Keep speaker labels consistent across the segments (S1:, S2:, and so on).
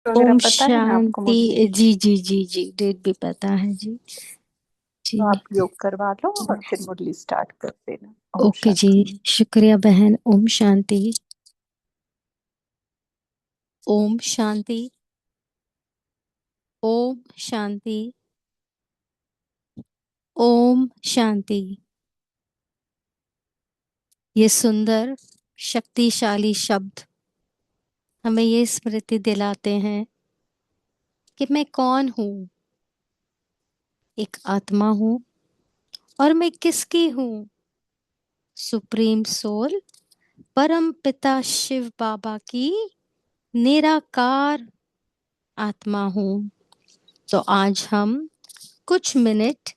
S1: वगैरह
S2: ओम
S1: पता है ना आपको
S2: शांति।
S1: मुरली?
S2: जी जी जी जी, डेट भी पता है जी।
S1: तो
S2: जी।
S1: आप योग करवा लो और फिर मुरली स्टार्ट कर देना। ओम
S2: ओके जी।
S1: शांति।
S2: शुक्रिया बहन। ओम शांति। ओम शांति। ओम शांति। ओम शांति। ये सुंदर शक्तिशाली शब्द हमें ये स्मृति दिलाते हैं कि मैं कौन हूँ। एक आत्मा हूँ। और मैं किसकी हूँ? सुप्रीम सोल, परम पिता शिव बाबा की निराकार आत्मा हूँ। तो आज हम कुछ मिनट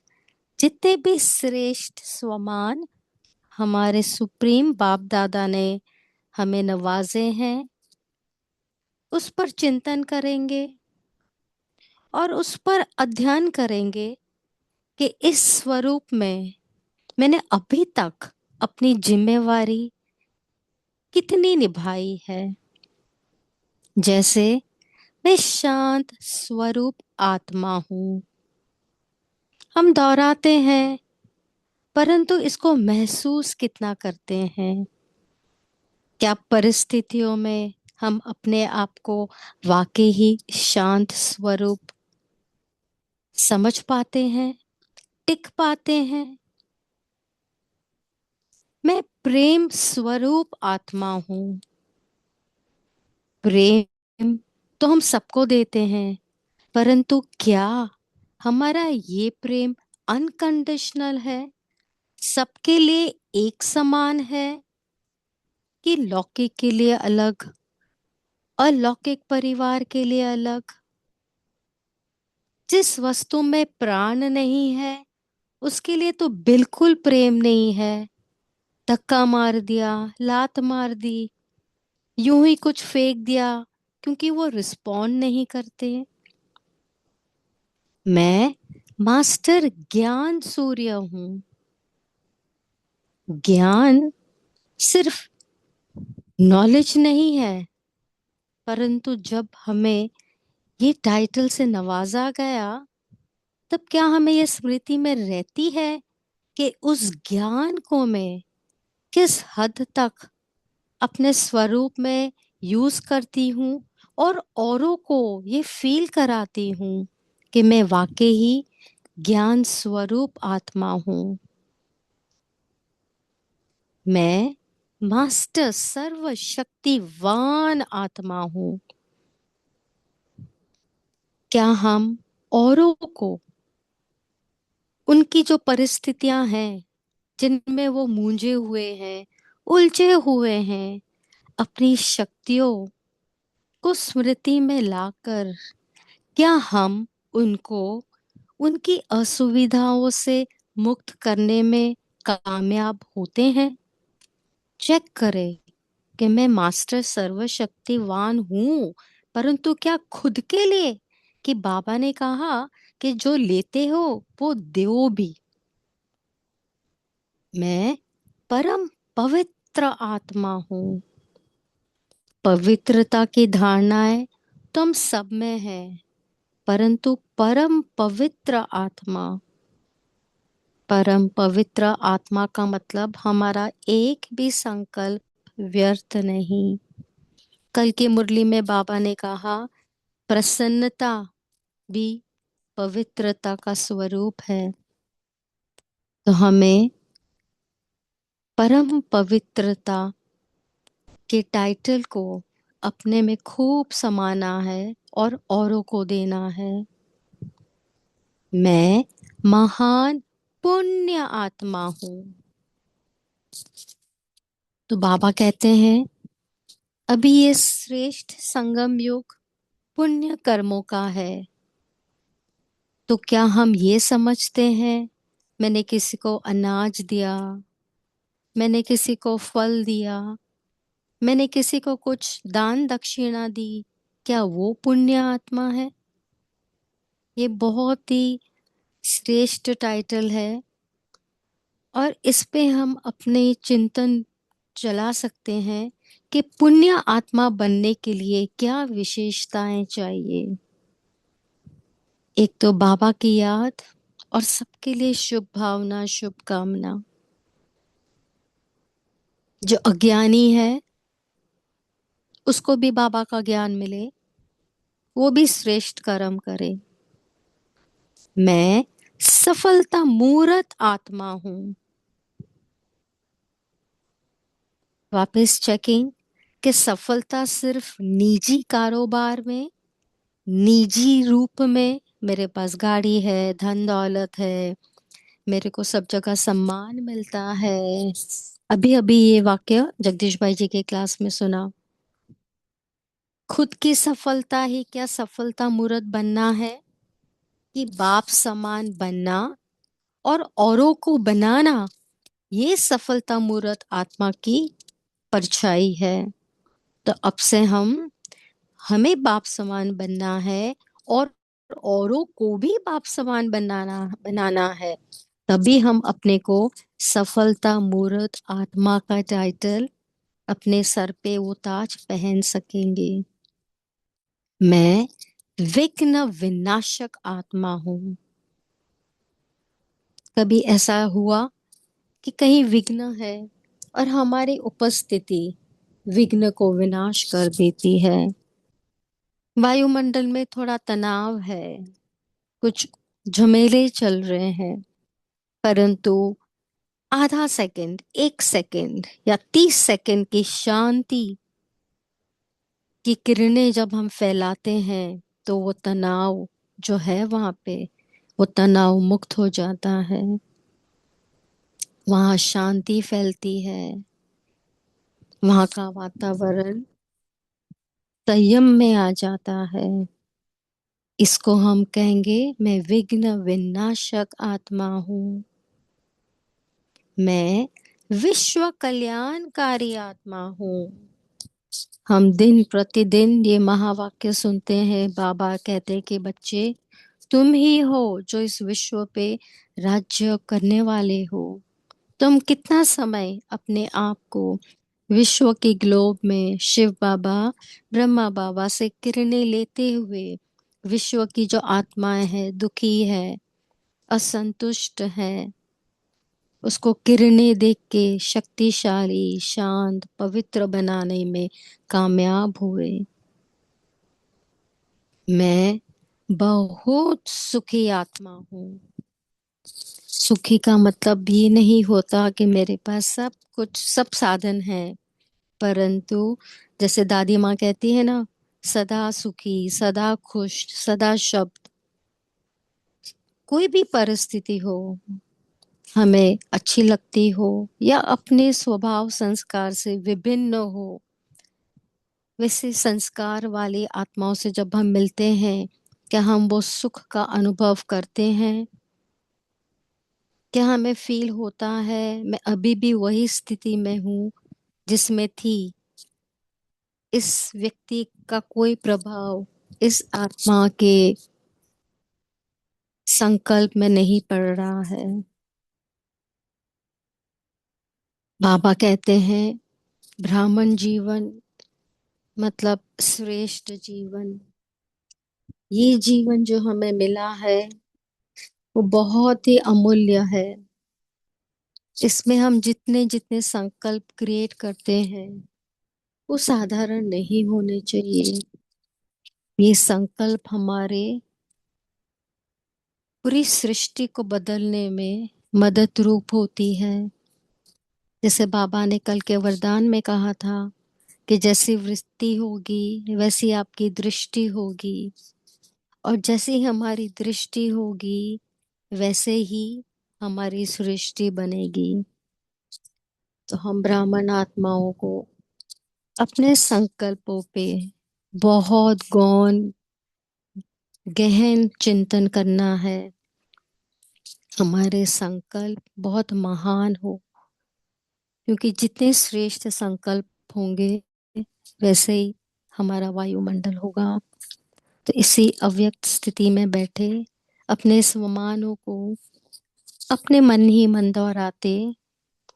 S2: जितने भी श्रेष्ठ स्वमान हमारे सुप्रीम बाप दादा ने हमें नवाजे हैं, उस पर चिंतन करेंगे और उस पर अध्ययन करेंगे कि इस स्वरूप में मैंने अभी तक अपनी जिम्मेवारी कितनी निभाई है। जैसे मैं शांत स्वरूप आत्मा हूँ। हम दोहराते हैं, परंतु इसको महसूस कितना करते हैं? क्या परिस्थितियों में हम अपने आप को वाकई ही शांत स्वरूप समझ पाते हैं, टिक पाते हैं? मैं प्रेम स्वरूप आत्मा हूँ। प्रेम तो हम सबको देते हैं, परंतु क्या हमारा ये प्रेम अनकंडीशनल है, सबके लिए एक समान है, कि लौकिक के लिए अलग, अलौकिक परिवार के लिए अलग? जिस वस्तु में प्राण नहीं है उसके लिए तो बिल्कुल प्रेम नहीं है। धक्का मार दिया, लात मार दी, यूं ही कुछ फेंक दिया, क्योंकि वो रिस्पॉन्ड नहीं करते। मैं मास्टर ज्ञान सूर्य हूं। ज्ञान सिर्फ नॉलेज नहीं है, परंतु जब हमें ये टाइटल से नवाजा गया, तब क्या हमें ये स्मृति में रहती है कि उस ज्ञान को मैं किस हद तक अपने स्वरूप में यूज करती हूँ और औरों को ये फील कराती हूँ कि मैं वाकई ही ज्ञान स्वरूप आत्मा हूँ। मैं मास्टर सर्वशक्तिवान आत्मा हूँ। क्या हम औरों को उनकी जो परिस्थितियां हैं, जिनमें वो मूंझे हुए हैं, उलझे हुए हैं, अपनी शक्तियों को स्मृति में लाकर, क्या हम उनको उनकी असुविधाओं से मुक्त करने में कामयाब होते हैं? चेक करें कि मैं मास्टर सर्वशक्तिवान हूं, परंतु क्या खुद के लिए? कि बाबा ने कहा कि जो लेते हो वो दो भी। मैं परम पवित्र आत्मा हूँ। पवित्रता की धारणाएं तो हम सब में है, परंतु परम पवित्र आत्मा, परम पवित्र आत्मा का मतलब हमारा एक भी संकल्प व्यर्थ नहीं। कल की मुरली में बाबा ने कहा, प्रसन्नता भी पवित्रता का स्वरूप है। तो हमें परम पवित्रता के टाइटल को अपने में खूब समाना है और औरों को देना है। मैं महान पुण्य आत्मा हूँ। तो बाबा कहते हैं, अभी ये श्रेष्ठ संगम युग पुण्य कर्मों का है। तो क्या हम ये समझते हैं, मैंने किसी को अनाज दिया, मैंने किसी को फल दिया, मैंने किसी को कुछ दान दक्षिणा दी, क्या वो पुण्य आत्मा है? ये बहुत ही श्रेष्ठ टाइटल है और इस पे हम अपने चिंतन चला सकते हैं कि पुण्य आत्मा बनने के लिए क्या विशेषताएं चाहिए। एक तो बाबा की याद और सबके लिए शुभ भावना, शुभकामना। जो अज्ञानी है उसको भी बाबा का ज्ञान मिले, वो भी श्रेष्ठ कर्म करे। मैं सफलता मूर्त आत्मा हूं। वापस चेकिंग कि सफलता सिर्फ निजी कारोबार में, निजी रूप में, मेरे पास गाड़ी है, धन दौलत है, मेरे को सब जगह सम्मान मिलता है। अभी अभी ये वाक्य जगदीश भाई जी के क्लास में सुना। खुद की सफलता ही क्या सफलता मूर्त बनना है, कि बाप समान बनना और औरों को बनाना, ये सफलता मूर्त आत्मा की परछाई है। तो अब से हमें बाप समान बनना है और औरों को भी बाप समान बनाना बनाना है। तभी हम अपने को सफलता मूर्त आत्मा का टाइटल, अपने सर पे वो ताज पहन सकेंगे। मैं विघ्न विनाशक आत्मा हूं। कभी ऐसा हुआ कि कहीं विघ्न है और हमारी उपस्थिति विघ्न को विनाश कर देती है। वायुमंडल में थोड़ा तनाव है, कुछ झमेले चल रहे हैं, परंतु आधा सेकंड, 1 सेकंड या 30 सेकंड की शांति की किरणें जब हम फैलाते हैं तो वो तनाव जो है वहां पे, वो तनाव मुक्त हो जाता है। वहां शांति फैलती है, वहां का वातावरण संयम में आ जाता है। इसको हम कहेंगे मैं विघ्न विनाशक आत्मा हूं। मैं विश्व कल्याणकारी आत्मा हूं। हम दिन प्रतिदिन ये महावाक्य सुनते हैं। बाबा कहते हैं कि बच्चे, तुम ही हो जो इस विश्व पे राज्य करने वाले हो। तुम कितना समय अपने आप को विश्व के ग्लोब में शिव बाबा, ब्रह्मा बाबा से किरणें लेते हुए, विश्व की जो आत्माएं हैं, दुखी है, असंतुष्ट है, उसको किरणें देख के शक्तिशाली, शांत, पवित्र बनाने में कामयाब हुए। मैं बहुत सुखी आत्मा हूँ। सुखी का मतलब ये नहीं होता कि मेरे पास सब कुछ, सब साधन है, परंतु जैसे दादी माँ कहती है ना, सदा सुखी, सदा खुश, सदा शब्द। कोई भी परिस्थिति हो, हमें अच्छी लगती हो या अपने स्वभाव संस्कार से विभिन्न हो, वैसे संस्कार वाली आत्माओं से जब हम मिलते हैं, क्या हम वो सुख का अनुभव करते हैं? क्या हमें फील होता है मैं अभी भी वही स्थिति में हूँ जिसमें थी? इस व्यक्ति का कोई प्रभाव इस आत्मा के संकल्प में नहीं पड़ रहा है। बाबा कहते हैं ब्राह्मण जीवन मतलब श्रेष्ठ जीवन। ये जीवन जो हमें मिला है वो बहुत ही अमूल्य है। इसमें हम जितने जितने संकल्प क्रिएट करते हैं वो साधारण नहीं होने चाहिए। ये संकल्प हमारे पूरी सृष्टि को बदलने में मदद रूप होती है। जैसे बाबा ने कल के वरदान में कहा था कि जैसी वृत्ति होगी वैसी आपकी दृष्टि होगी, और जैसी हमारी दृष्टि होगी वैसे ही हमारी सृष्टि बनेगी। तो हम ब्राह्मण आत्माओं को अपने संकल्पों पे बहुत गौन गहन चिंतन करना है। हमारे संकल्प बहुत महान हो, क्योंकि जितने श्रेष्ठ संकल्प होंगे वैसे ही हमारा वायुमंडल होगा। तो इसी अव्यक्त स्थिति में बैठे अपने स्वमानों को अपने मन ही मन दोहराते,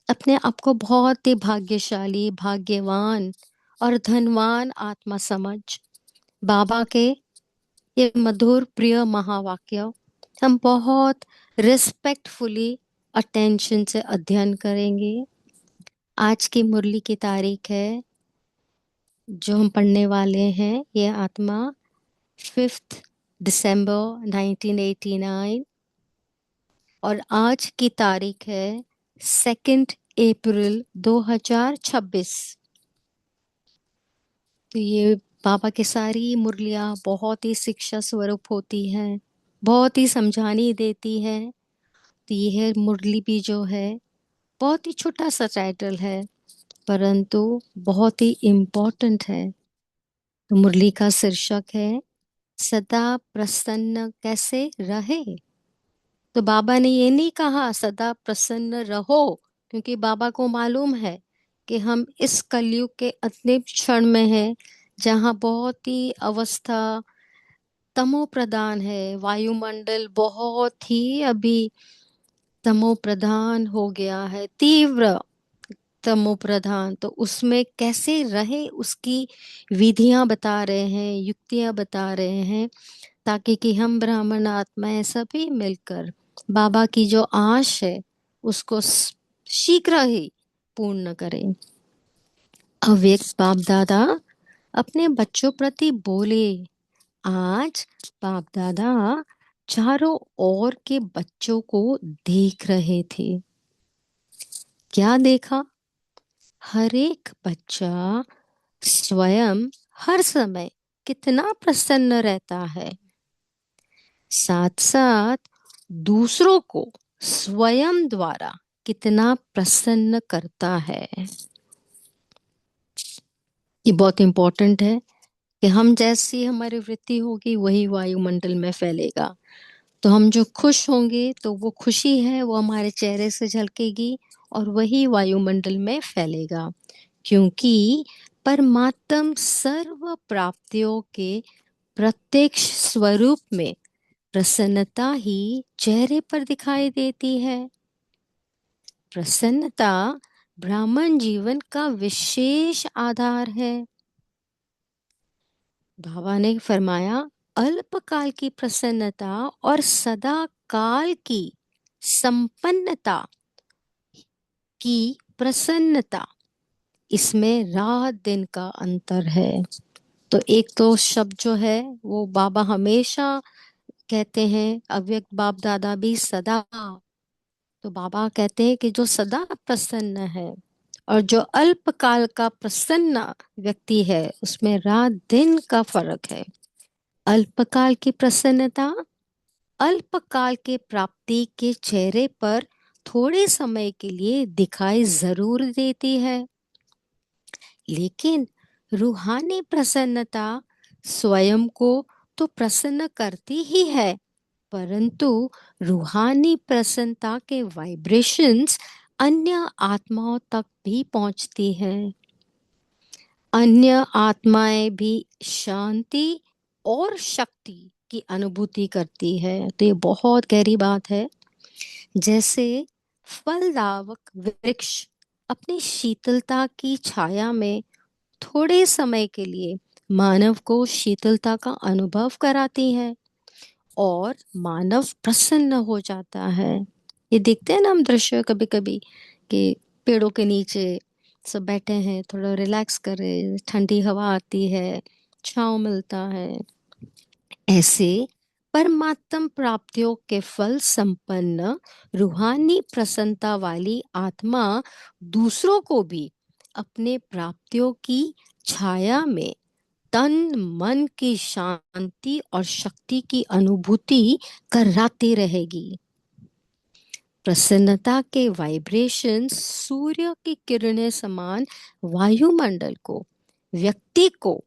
S2: अपने आप को बहुत ही भाग्यशाली, भाग्यवान और धनवान आत्मा समझ। बाबा के ये मधुर प्रिय महावाक्य हम बहुत रिस्पेक्टफुली अटेंशन से अध्ययन करेंगे। आज की मुरली की तारीख है जो हम पढ़ने वाले हैं, ये आत्मा 5 दिसंबर 1989 और आज की तारीख है 2 अप्रैल 2026। तो ये बाबा की सारी मुरलियाँ बहुत ही शिक्षा स्वरूप होती हैं, बहुत ही समझानी देती है। तो यह मुरली भी जो है बहुत ही छोटा सा टाइटल है, परंतु बहुत ही इम्पोर्टेंट है। तो मुरली का शीर्षक है सदा प्रसन्न कैसे रहे। तो बाबा ने ये नहीं कहा सदा प्रसन्न रहो, क्योंकि बाबा को मालूम है कि हम इस कलयुग के अंतिम क्षण में हैं, जहाँ बहुत ही अवस्था तमो प्रधान है। वायुमंडल बहुत ही अभी तमो प्रधान हो गया है, तीव्र तमो प्रधान। तो उसमें कैसे रहे उसकी विधियां बता रहे हैं, युक्तियां बता रहे हैं, ताकि कि हम ब्राह्मण आत्माएं सभी मिलकर बाबा की जो आश है उसको शीघ्र ही पूर्ण करें। अव्यक्त बाप दादा अपने बच्चों प्रति बोले। आज बाप दादा चारों ओर के बच्चों को देख रहे थे। क्या देखा? हर एक बच्चा स्वयं हर समय कितना प्रसन्न रहता है, साथ साथ दूसरों को स्वयं द्वारा कितना प्रसन्न करता है। ये बहुत इंपॉर्टेंट है कि हम जैसी हमारी वृत्ति होगी वही वायुमंडल में फैलेगा। तो हम जो खुश होंगे तो वो खुशी है वो हमारे चेहरे से झलकेगी और वही वायुमंडल में फैलेगा, क्योंकि परमात्म सर्व प्राप्तियों के प्रत्यक्ष स्वरूप में प्रसन्नता ही चेहरे पर दिखाई देती है। प्रसन्नता ब्राह्मण जीवन का विशेष आधार है। बाबा ने फरमाया अल्पकाल की प्रसन्नता और सदा काल की संपन्नता की प्रसन्नता, इसमें रात दिन का अंतर है। तो एक तो शब्द जो है वो बाबा हमेशा कहते हैं, अव्यक्त बाप दादा भी सदा। तो बाबा कहते हैं कि जो सदा प्रसन्न है और जो अल्पकाल का प्रसन्न व्यक्ति है उसमें रात दिन का फर्क है। अल्पकाल की प्रसन्नता अल्पकाल के प्राप्ति के चेहरे पर थोड़े समय के लिए दिखाई जरूर देती है, लेकिन रूहानी प्रसन्नता स्वयं को तो प्रसन्न करती ही है, परंतु रूहानी प्रसन्नता के वाइब्रेशंस अन्य आत्माओं तक भी पहुंचती हैं। अन्य आत्माएं भी शांति और शक्ति की अनुभूति करती है। तो ये बहुत गहरी बात है। जैसे फलदायक वृक्ष अपनी शीतलता की छाया में थोड़े समय के लिए मानव को शीतलता का अनुभव कराती है और मानव प्रसन्न हो जाता है। ये देखते हैं ना हम दृश्य कभी कभी कि पेड़ों के नीचे सब बैठे हैं, थोड़ा रिलैक्स कर रहे हैं, ठंडी हवा आती है, छांव मिलता है। ऐसे परमात्म प्राप्तियों के फल संपन्न रूहानी प्रसन्नता वाली आत्मा दूसरों को भी अपने प्राप्तियों की छाया में तन मन की शांति और शक्ति की अनुभूति कराती रहेगी। प्रसन्नता के वाइब्रेशन सूर्य की किरणें समान वायुमंडल को, व्यक्ति को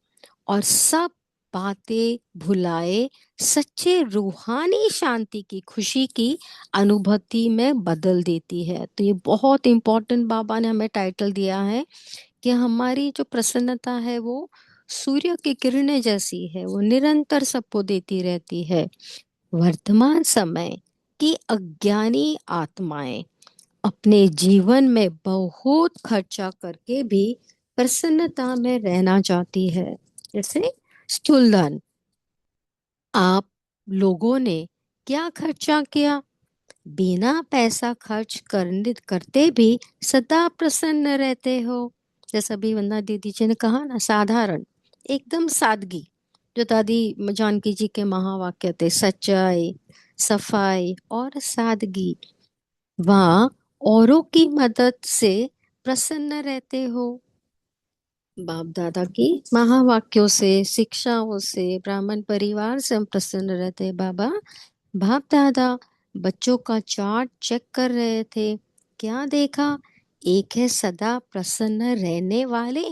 S2: और सब बातें भुलाए सच्चे रूहानी शांति की खुशी की अनुभूति में बदल देती है। तो ये बहुत इंपॉर्टेंट बाबा ने हमें टाइटल दिया है कि हमारी जो प्रसन्नता है वो सूर्य की किरणें जैसी है, वो निरंतर सबको देती रहती है। वर्तमान समय की अज्ञानी आत्माएं अपने जीवन में बहुत खर्चा करके भी प्रसन्नता में रहना चाहती है। जैसे स्थूल धन, आप लोगों ने क्या खर्चा किया, बिना पैसा खर्च करने करते भी सदा प्रसन्न रहते हो। जैसा अभी वंदना दीदी जी ने कहा ना, साधारण, एकदम सादगी, जो दादी जानकी जी के महावाक्य थे, सच्चाई, सफाई और सादगी। वहाँ औरों की मदद से प्रसन्न रहते हो। बाप दादा की महावाक्यों से, शिक्षाओं से, ब्राह्मण परिवार से हम प्रसन्न रहते हैं। बाप दादा बच्चों का चार्ट चेक कर रहे थे। क्या देखा? एक है सदा प्रसन्न रहने वाले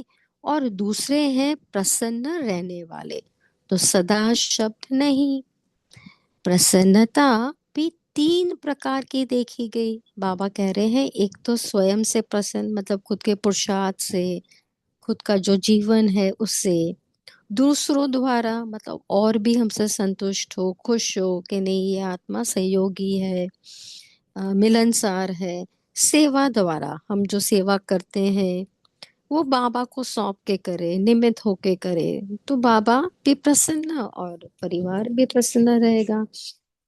S2: और दूसरे हैं प्रसन्न रहने वाले। तो सदा शब्द नहीं, प्रसन्नता भी तीन प्रकार की देखी गई। बाबा कह रहे हैं, एक तो स्वयं से प्रसन्न, मतलब खुद के पुरुषार्थ से, खुद का जो जीवन है उससे। दूसरों द्वारा, मतलब और भी हमसे संतुष्ट हो, खुश हो कि नहीं ये आत्मा सहयोगी है, मिलनसार है। सेवा द्वारा, हम जो सेवा करते हैं वो बाबा को सौंप के करे, निमित्त होके करे, तो बाबा भी प्रसन्न और परिवार भी प्रसन्न रहेगा।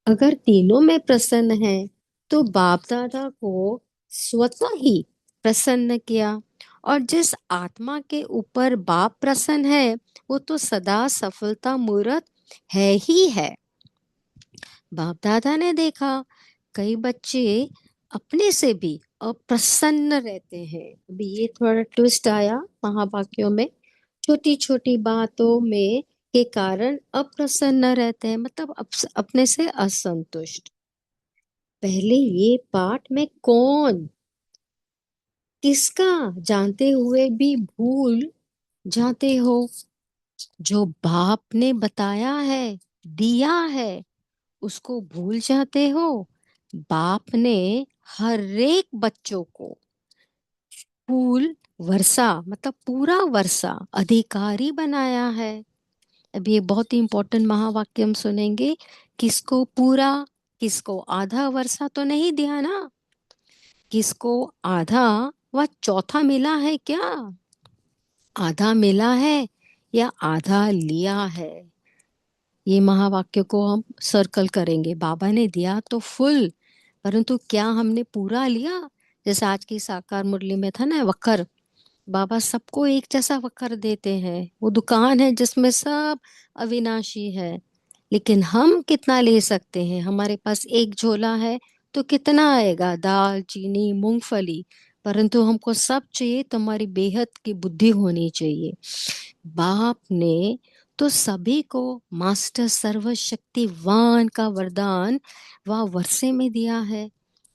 S2: अगर तीनों में प्रसन्न है तो बाप दादा को स्वतः ही प्रसन्न किया। और जिस आत्मा के ऊपर बाप प्रसन्न है वो तो सदा सफलता मूर्त है ही है। बाप दादा ने देखा कई बच्चे अपने से भी अप्रसन्न रहते हैं। अभी ये थोड़ा ट्विस्ट आया महावाक्यों में, छोटी छोटी बातों में के कारण अप्रसन्न रहते हैं, मतलब अपने से असंतुष्ट। पहले ये पाठ में कौन किसका जानते हुए भी भूल जाते हो। जो बाप ने बताया है, दिया है, उसको भूल जाते हो। बाप ने हर एक बच्चों को फूल वर्षा, मतलब पूरा वर्षा अधिकारी बनाया है। अब ये बहुत ही इंपॉर्टेंट महावाक्य हम सुनेंगे। किसको पूरा, किसको आधा वर्षा तो नहीं दिया ना, किसको आधा व चौथा मिला है क्या, आधा मिला है या आधा लिया है। ये महावाक्य को हम सर्कल करेंगे। बाबा ने दिया तो फुल, परंतु क्या हमने पूरा लिया? जैसे आज की साकार मुरली में था ना वक्र, बाबा सबको एक जैसा वक्र देते हैं। वो दुकान है जिसमें सब अविनाशी है, लेकिन हम कितना ले सकते हैं? हमारे पास एक झोला है तो कितना आएगा, दाल, चीनी, मूंगफली। परंतु हमको सब चाहिए तो हमारी बेहद की बुद्धि होनी चाहिए। बाप ने तो सभी को मास्टर सर्वशक्तिवान का वरदान वह वर्षे में दिया है।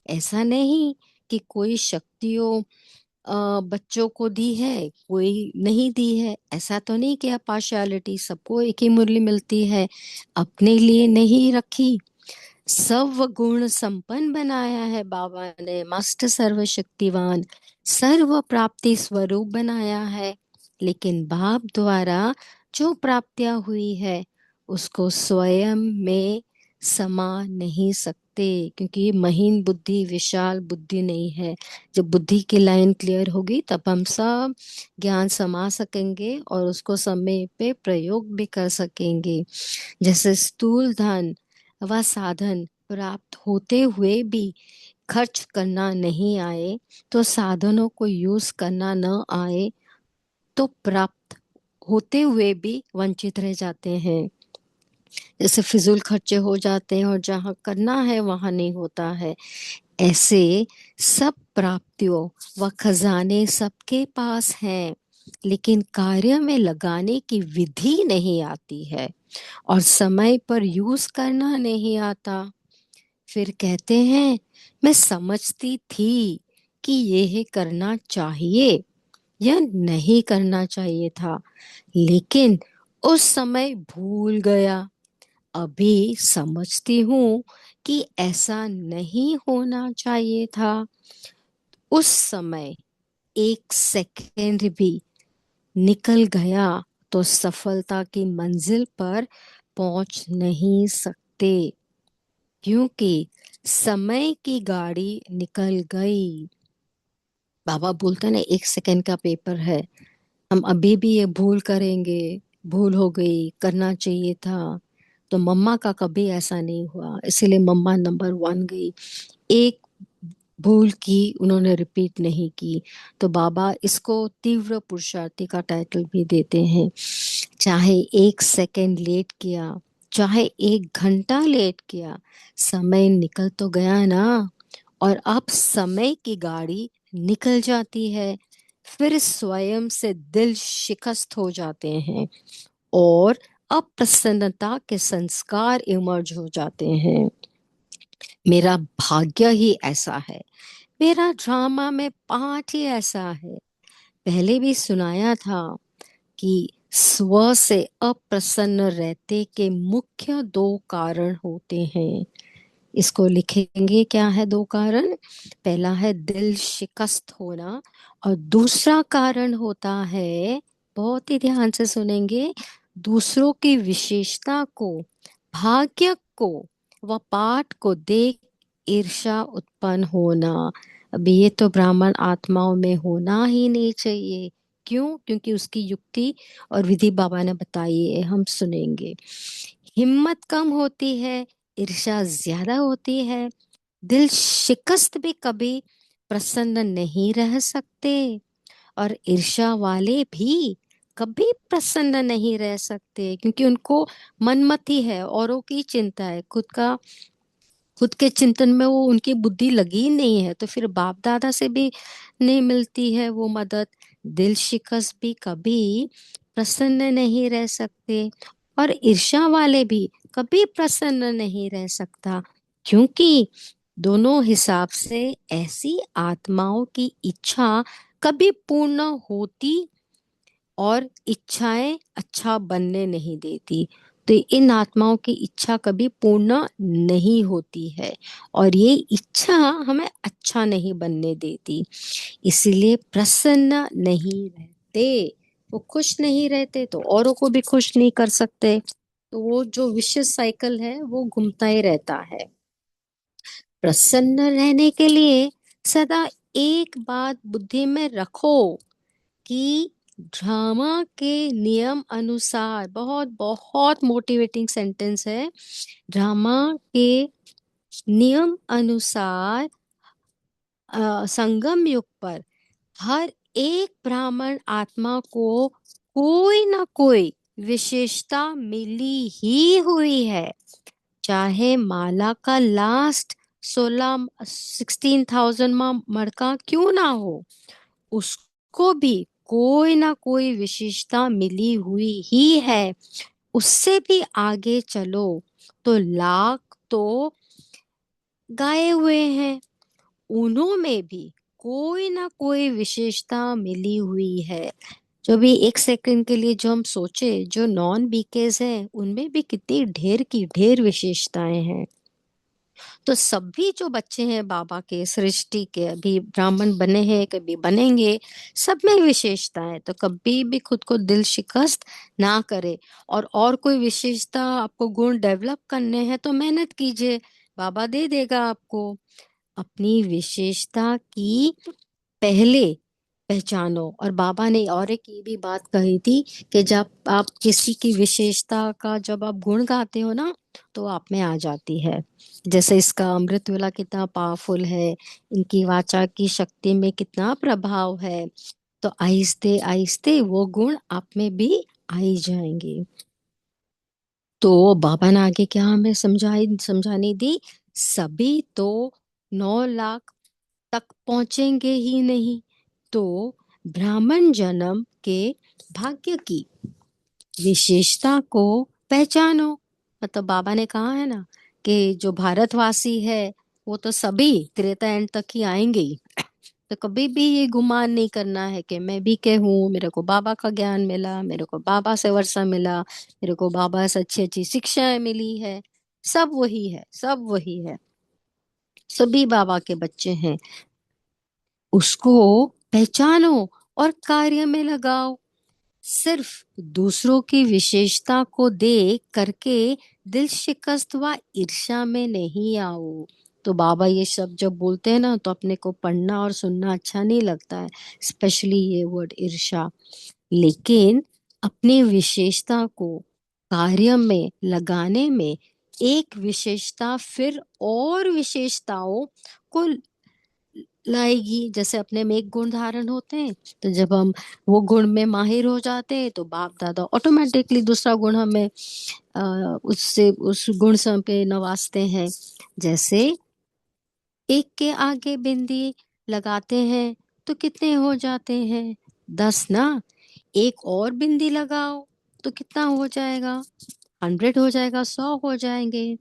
S2: ऐसा नहीं कि कोई शक्तियों बच्चों को दी है कोई नहीं दी है, ऐसा तो नहीं कि पार्शियलिटी, सबको एक ही मुरली मिलती है, अपने लिए नहीं रखी। सर्व गुण संपन्न बनाया है बाबा ने, मस्त सर्वशक्तिवान, सर्व प्राप्ति स्वरूप बनाया है। लेकिन बाप द्वारा जो प्राप्तियां हुई है उसको स्वयं में समा नहीं सकते, क्योंकि ये महीन बुद्धि, विशाल बुद्धि नहीं है। जब बुद्धि की लाइन क्लियर होगी तब हम सब ज्ञान समा सकेंगे और उसको समय पे प्रयोग भी कर सकेंगे। जैसे स्थूल धन व साधन प्राप्त होते हुए भी खर्च करना नहीं आए, तो साधनों को यूज करना न आए, तो प्राप्त होते हुए भी वंचित रह जाते हैं। जैसे फिजूल खर्चे हो जाते हैं और जहाँ करना है वहां नहीं होता है। ऐसे सब प्राप्तियों व खजाने सबके पास हैं, लेकिन कार्य में लगाने की विधि नहीं आती है और समय पर यूज करना नहीं आता। फिर कहते हैं, मैं समझती थी कि यह करना चाहिए या नहीं करना चाहिए था, लेकिन उस समय भूल गया। अभी समझती हूँ कि ऐसा नहीं होना चाहिए था। उस समय एक सेकंड भी निकल गया तो सफलता की मंजिल पर पहुंच नहीं सकते, क्योंकि समय की गाड़ी निकल गई। बाबा बोलते ना, एक सेकंड का पेपर है, हम अभी भी ये भूल करेंगे, भूल हो गई, करना चाहिए था। तो मम्मा का कभी ऐसा नहीं हुआ, इसीलिए मम्मा नंबर वन गई। एक भूल की उन्होंने रिपीट नहीं की। तो बाबा इसको तीव्र पुरुषार्थी का टाइटल भी देते हैं। चाहे 1 सेकंड लेट किया, चाहे 1 घंटा लेट किया, समय निकल तो गया ना। और अब समय की गाड़ी निकल जाती है, फिर स्वयं से दिल शिकस्त हो जाते हैं और अप्रसन्नता के संस्कार इमर्ज हो जाते हैं। मेरा भाग्य ही ऐसा है, मेरा ड्रामा में पार्ट ही ऐसा है। पहले भी सुनाया था कि स्व से अप्रसन्न रहते के मुख्य 2 कारण होते हैं। इसको लिखेंगे, क्या है 2 कारण? पहला है दिल शिकस्त होना, और दूसरा कारण होता है, बहुत ही ध्यान से सुनेंगे, दूसरों की विशेषता को, भाग्य को व पाठ को देख ईर्ष्या उत्पन्न होना। अभी ये तो ब्राह्मण आत्माओं में होना ही नहीं चाहिए। क्यों? क्योंकि उसकी युक्ति और विधि बाबा ने बताई है, हम सुनेंगे। हिम्मत कम होती है, ईर्ष्या ज्यादा होती है, दिल शिकस्त भी कभी प्रसन्न नहीं रह सकते, और ईर्ष्या वाले भी कभी प्रसन्न नहीं रह सकते, क्योंकि उनको मनमति है, औरों की चिंता है, खुद के चिंतन में वो उनकी बुद्धि लगी ही नहीं है। तो फिर बाप दादा से भी नहीं मिलती है वो मदद। दिल शिकस्त भी कभी प्रसन्न नहीं रह सकते, और ईर्ष्या वाले भी कभी प्रसन्न नहीं रह सकता, क्योंकि दोनों हिसाब से ऐसी आत्माओं की इच्छा कभी पूर्ण होती और इच्छाएं अच्छा बनने नहीं देती। तो इन आत्माओं की इच्छा कभी पूर्ण नहीं होती है, और ये इच्छा हमें अच्छा नहीं बनने देती, इसीलिए प्रसन्न नहीं रहते। वो खुश नहीं रहते तो औरों को भी खुश नहीं कर सकते। तो वो जो विशेष साइकिल है वो घूमता ही रहता है। प्रसन्न रहने के लिए सदा एक बात बुद्धि में रखो कि ड्रामा के नियम अनुसार, बहुत बहुत मोटिवेटिंग सेंटेंस है, ड्रामा के नियम अनुसार संगम युग पर हर एक ब्राह्मण आत्मा को कोई ना कोई विशेषता मिली ही हुई है। चाहे माला का लास्ट 16,000 मड़का क्यों ना हो, उसको भी कोई ना कोई विशेषता मिली हुई ही है। उससे भी आगे चलो तो लाख तो गाए हुए हैं, उन्होंने भी कोई ना कोई विशेषता मिली हुई है। जो भी 1 सेकंड के लिए जो हम सोचे, जो नॉन बीकेज हैं उनमें भी कितनी ढेर की ढेर विशेषताएं हैं। तो सभी जो बच्चे हैं बाबा के सृष्टि के, अभी ब्राह्मण बने हैं, कभी बनेंगे, सब में विशेषता है। तो कभी भी खुद को दिल शिकस्त ना करे। और कोई विशेषता आपको गुण डेवलप करने हैं तो मेहनत कीजिए, बाबा दे देगा आपको। अपनी विशेषता की पहले पहचानो। और बाबा ने और एक ये भी बात कही थी कि जब आप किसी की विशेषता का जब आप गुण गाते हो ना, तो आप में आ जाती है। जैसे इसका अमृत वेला कितना पावरफुल है, इनकी वाचा की शक्ति में कितना प्रभाव है, तो आहिस्ते आहिस्ते वो गुण आप में भी आ ही जाएंगे। तो बाबा ने आगे क्या हमें समझाने दी, सभी तो 9 लाख तक पहुंचेंगे ही नहीं। तो ब्राह्मण जन्म के भाग्य की विशेषता को पहचानो। मतलब बाबा ने कहा है ना कि जो भारतवासी है वो तो सभी त्रेता एंड तक ही आएंगे ही। तो कभी भी ये गुमान नहीं करना है कि मैं भी के हूँ, मेरे को बाबा का ज्ञान मिला, मेरे को बाबा से वर्षा मिला, मेरे को बाबा से अच्छी अच्छी शिक्षाएं मिली है। सब वही है, सब वही है, सभी बाबा के बच्चे हैं। उसको पहचानो और कार्य में लगाओ। सिर्फ दूसरों की विशेषता को देख करके दिल शिकस्त व ईर्ष्या में नहीं आओ। तो बाबा ये शब्द जब बोलते हैं ना, तो अपने को पढ़ना और सुनना अच्छा नहीं लगता है, स्पेशली ये वर्ड ईर्ष्या। लेकिन अपनी विशेषता को कार्य में लगाने में एक विशेषता फिर और विशेषताओं को लाएगी। जैसे अपने में एक गुण धारण होते हैं, तो जब हम वो गुण में माहिर हो जाते हैं तो बाप दादा ऑटोमेटिकली दूसरा गुण हमें उससे उस गुण से पे नवाजते हैं। जैसे एक के आगे बिंदी लगाते हैं तो कितने हो जाते हैं? 10 ना। एक और बिंदी लगाओ तो कितना हो जाएगा? 100 हो जाएगा, 100 हो जाएंगे,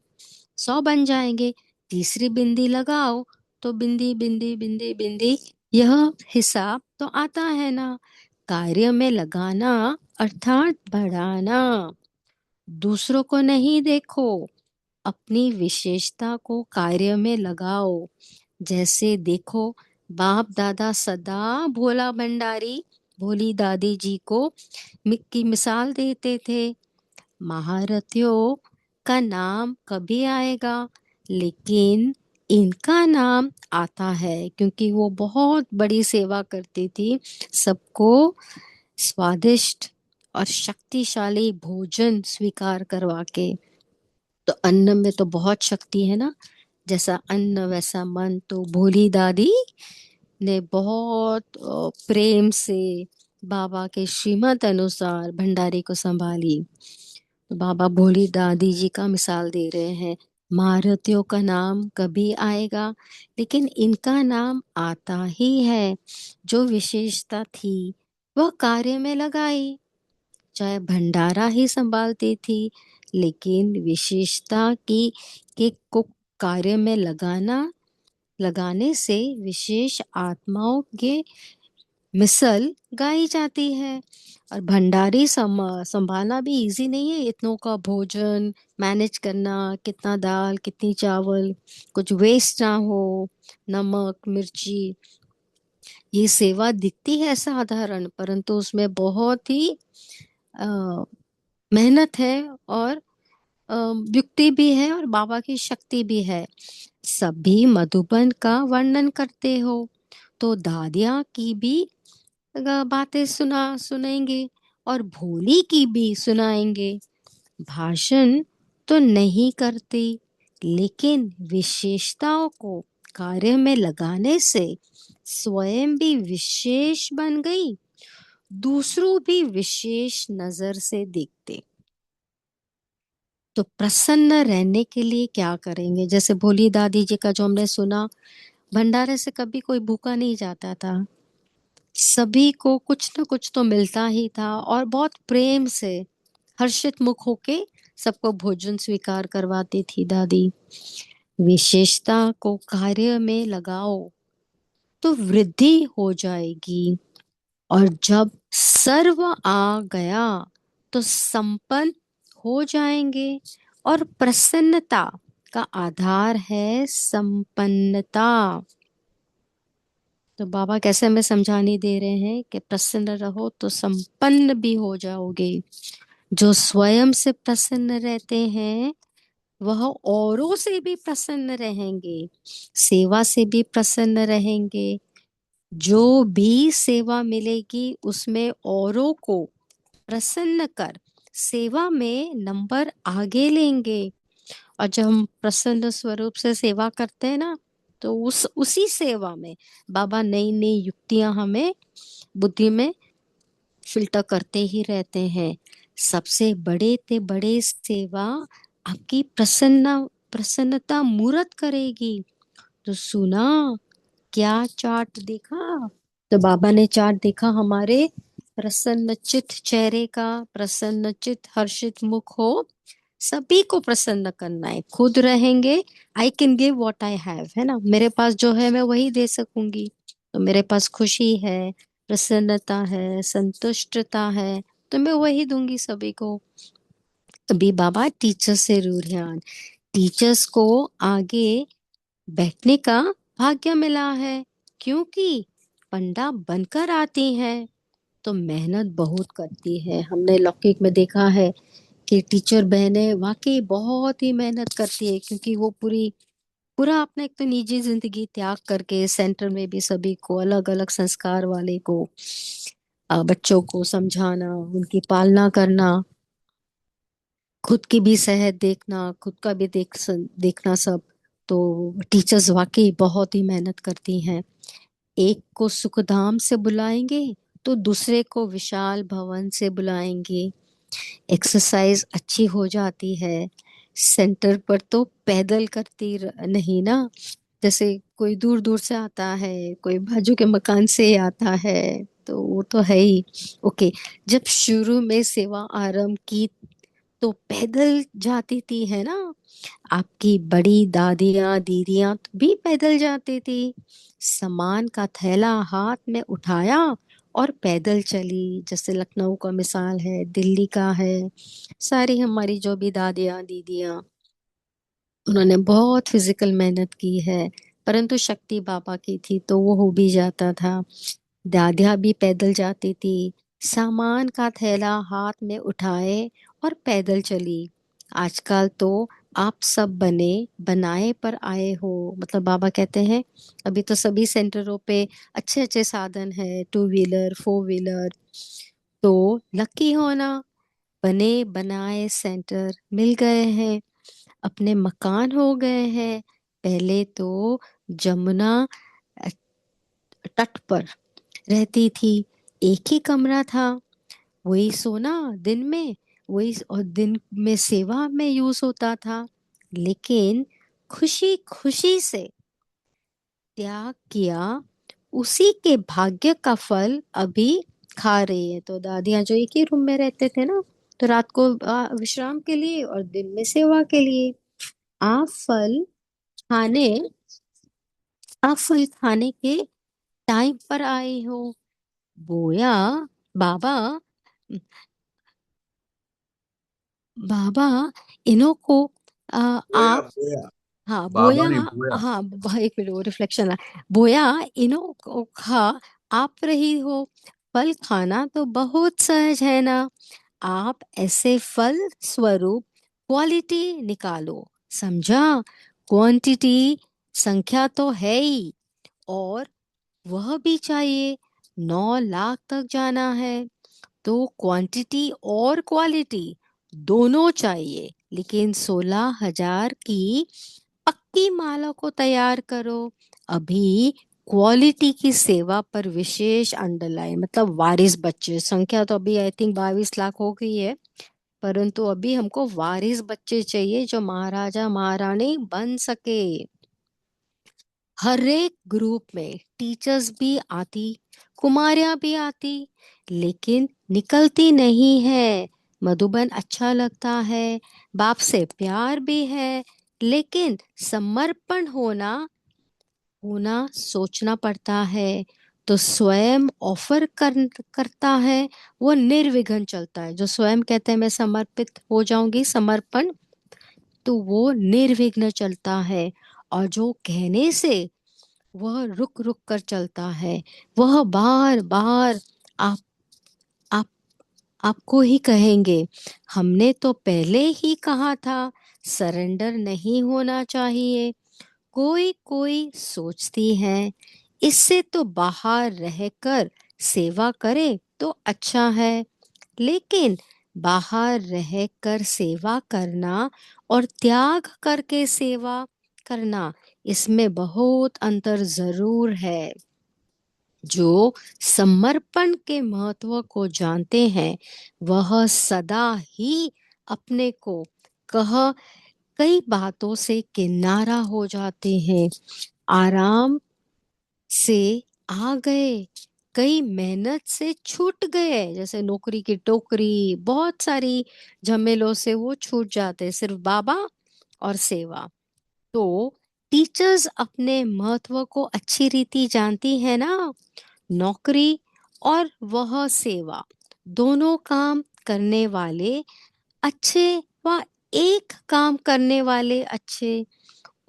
S2: 100 बन जाएंगे। तीसरी बिंदी लगाओ तो बिंदी बिंदी बिंदी बिंदी, यह हिसाब तो आता है ना। कार्य में लगाना अर्थात बढ़ाना। दूसरों को नहीं देखो, अपनी विशेषता को कार्य में लगाओ। जैसे देखो, बाप दादा सदा भोला भंडारी भोली दादी जी को की मिसाल देते थे। महारथियों का नाम कभी आएगा, लेकिन इनका नाम आता है क्योंकि वो बहुत बड़ी सेवा करती थी, सबको स्वादिष्ट और शक्तिशाली भोजन स्वीकार करवा के। तो अन्न में तो बहुत शक्ति है ना, जैसा अन्न वैसा मन। तो भोली दादी ने बहुत प्रेम से बाबा के श्रीमत अनुसार भंडारी को संभाली। तो बाबा भोली दादी जी का मिसाल दे रहे हैं, महारथियों का नाम कभी आएगा, लेकिन इनका नाम आता ही है। जो विशेषता थी वह कार्य में लगाई, चाहे भंडारा ही संभालती थी, लेकिन विशेषता की के को कार्य में लगाने से विशेष आत्माओं के मिसल गाई जाती है। और भंडारी संभालना भी इजी नहीं है। इतनों का भोजन मैनेज करना, कितना दाल कितनी चावल, कुछ वेस्ट ना हो, नमक मिर्ची। ये सेवा दिखती है साधारण, परंतु उसमें बहुत ही अ, मेहनत है और अ, युक्ति भी है और बाबा की शक्ति भी है। सभी मधुबन का वर्णन करते हो तो दादिया की भी बातें सुनाएंगे और भोली की भी सुनाएंगे। भाषण तो नहीं करते, लेकिन विशेषताओं को कार्य में लगाने से स्वयं भी विशेष बन गई, दूसरों भी विशेष नजर से देखते। तो प्रसन्न रहने के लिए क्या करेंगे? जैसे भोली दादी जी का जो हमने सुना, भंडारे से कभी कोई भूखा नहीं जाता था, सभी को कुछ न कुछ तो मिलता ही था और बहुत प्रेम से हर्षित मुख होके सबको भोजन स्वीकार करवाती थी दादी। विशेषता को कार्य में लगाओ तो वृद्धि हो जाएगी, और जब सर्व आ गया तो संपन्न हो जाएंगे। और प्रसन्नता का आधार है संपन्नता। तो बाबा कैसे हमें समझाने दे रहे हैं कि प्रसन्न रहो तो संपन्न भी हो जाओगे। जो स्वयं से प्रसन्न रहते हैं वह औरों से भी प्रसन्न रहेंगे, सेवा से भी प्रसन्न रहेंगे। जो भी सेवा मिलेगी उसमें औरों को प्रसन्न कर सेवा में नंबर आगे लेंगे। और जब हम प्रसन्न स्वरूप से सेवा करते हैं ना, तो उसी सेवा में बाबा नई नई युक्तियां हमें बुद्धि में फिल्टर करते ही रहते हैं। सबसे बड़े ते बड़े सेवा आपकी प्रसन्नता मूर्त करेगी। तो सुना, क्या चार्ट देखा? तो बाबा ने चार्ट देखा हमारे प्रसन्नचित चेहरे का, प्रसन्नचित हर्षित मुख हो। सभी को प्रसन्न करना है, खुद रहेंगे। I can give what I have, है ना, मेरे पास जो है मैं वही दे सकूंगी। तो मेरे पास खुशी है, प्रसन्नता है, संतुष्टता है, तो मैं वही दूंगी सभी को। अभी बाबा टीचर से रुझान, टीचर्स को आगे बैठने का भाग्य मिला है, क्योंकि पंडा बनकर आती हैं तो मेहनत बहुत करती है। हमने लौकिक में देखा है कि टीचर बहनें वाकई बहुत ही मेहनत करती है, क्योंकि वो पूरा अपना एक तो निजी जिंदगी त्याग करके सेंटर में भी सभी को अलग अलग संस्कार वाले को बच्चों को समझाना, उनकी पालना करना, खुद की भी सेहत देखना, खुद का भी देखना सब। तो टीचर्स वाकई बहुत ही मेहनत करती हैं। एक को सुखधाम से बुलाएंगे तो दूसरे को विशाल भवन से बुलाएंगे। एक्सरसाइज अच्छी हो जाती है। सेंटर पर तो पैदल करती नहीं ना, जैसे कोई दूर दूर से आता है, कोई बाजू के मकान से आता है, तो वो तो है ही। ओके। जब शुरू में सेवा आरंभ की तो पैदल जाती थी, है ना। आपकी बड़ी दादियाँ दीदियाँ भी पैदल जाती थी। सामान का थैला हाथ में उठाया और पैदल चली। जैसे लखनऊ का मिसाल है, दिल्ली का है। सारी हमारी जो भी दादियाँ दीदियाँ, उन्होंने बहुत फिजिकल मेहनत की है। परंतु शक्ति बाबा की थी तो वो हो भी जाता था। दादियाँ भी पैदल जाती थी, सामान का थैला हाथ में उठाए और पैदल चली। आजकल तो आप सब बने बनाए पर आए हो, मतलब बाबा कहते हैं अभी तो सभी सेंटरों पे अच्छे अच्छे साधन है, टू व्हीलर फोर व्हीलर। तो लकी हो ना, बने बनाए सेंटर मिल गए हैं, अपने मकान हो गए हैं। पहले तो जमुना अ, तट पर रहती थी, एक ही कमरा था, वही सोना दिन में, वही और दिन में सेवा में यूज होता था। लेकिन खुशी खुशी से त्याग किया, उसी के भाग्य का फल अभी खा रही है। तो दादियां जो एक ही रूम में रहते थे ना, तो रात को विश्राम के लिए और दिन में सेवा के लिए। आप फल खाने आप फल खाने के टाइम पर आए हो। बोया बाबा बाबा इन्हों को
S3: बोया
S2: आप,
S3: बोया।
S2: हाँ
S3: बाबा
S2: बोया,
S3: नहीं बोया।
S2: हाँ एक मिनट वो रिफ्लेक्शन है। बोया इन्हों को खा आप रही हो। फल खाना तो बहुत सहज है ना। आप ऐसे फल स्वरूप क्वालिटी निकालो, समझा। क्वांटिटी संख्या तो है ही, और वह भी चाहिए। 9 लाख तक जाना है तो क्वांटिटी और क्वालिटी दोनों चाहिए। लेकिन 16,000 की पक्की माला को तैयार करो। अभी क्वालिटी की सेवा पर विशेष अंडरलाइन, मतलब वारिस बच्चे संख्या तो अभी आई थिंक 22 लाख हो गई है। परंतु अभी हमको वारिस बच्चे चाहिए जो महाराजा महारानी बन सके। हर एक ग्रुप में टीचर्स भी आती, कुमारियां भी आती, लेकिन निकलती नहीं है। मधुबन अच्छा लगता है, बाप से प्यार भी है, लेकिन समर्पण होना होना सोचना पड़ता है। तो स्वयं ऑफर करता है, वो निर्विघ्न चलता है। जो स्वयं कहते हैं मैं समर्पित हो जाऊंगी, समर्पण, तो वो निर्विघ्न चलता है। और जो कहने से वह रुक रुक कर चलता है, वह बार बार आप आप आपको ही कहेंगे, हमने तो पहले ही कहा था सरेंडर नहीं होना चाहिए। कोई कोई सोचती है इससे तो बाहर रहकर सेवा करे तो अच्छा है। लेकिन बाहर रहकर सेवा करना और त्याग करके सेवा करना, इसमें बहुत अंतर जरूर है। जो समर्पण के महत्व को जानते हैं वह सदा ही अपने को कह कई बातों से किनारा हो जाते हैं। आराम से आ गए, कई मेहनत से छूट गए, जैसे नौकरी की टोकरी, बहुत सारी झमेलों से वो छूट जाते, सिर्फ बाबा और सेवा। तो टीचर्स अपने महत्व को अच्छी रीति जानती है ना। नौकरी और वह सेवा, दोनों काम करने वाले अच्छे व एक काम करने वाले अच्छे,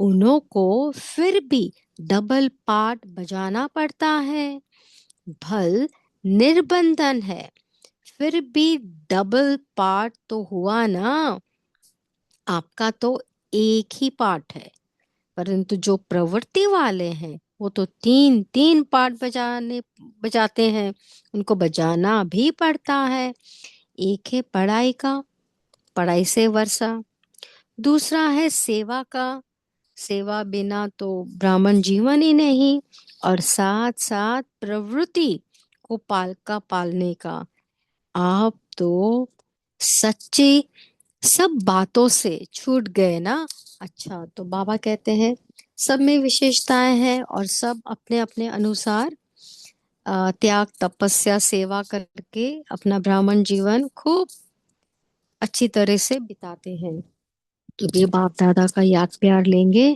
S2: उन्हों को फिर भी डबल पार्ट बजाना पड़ता है। भल निर्बंधन है, फिर भी डबल पार्ट तो हुआ ना। आपका तो एक ही पार्ट है, परंतु जो प्रवृत्ति वाले हैं वो तो तीन तीन पार्ट बजाते हैं, उनको बजाना भी पड़ता है। एक है पढ़ाई का, पढ़ाई से वर्षा। दूसरा है सेवा का, सेवा बिना तो ब्राह्मण जीवन ही नहीं। और साथ साथ प्रवृत्ति को पालने का। आप तो सच्चे सब बातों से छूट गए ना। अच्छा, तो बाबा कहते हैं सब में विशेषताएं हैं और सब अपने अपने अनुसार त्याग तपस्या सेवा करके अपना ब्राह्मण जीवन खूब अच्छी तरह से बिताते हैं। तो ये बाप दादा का याद प्यार लेंगे।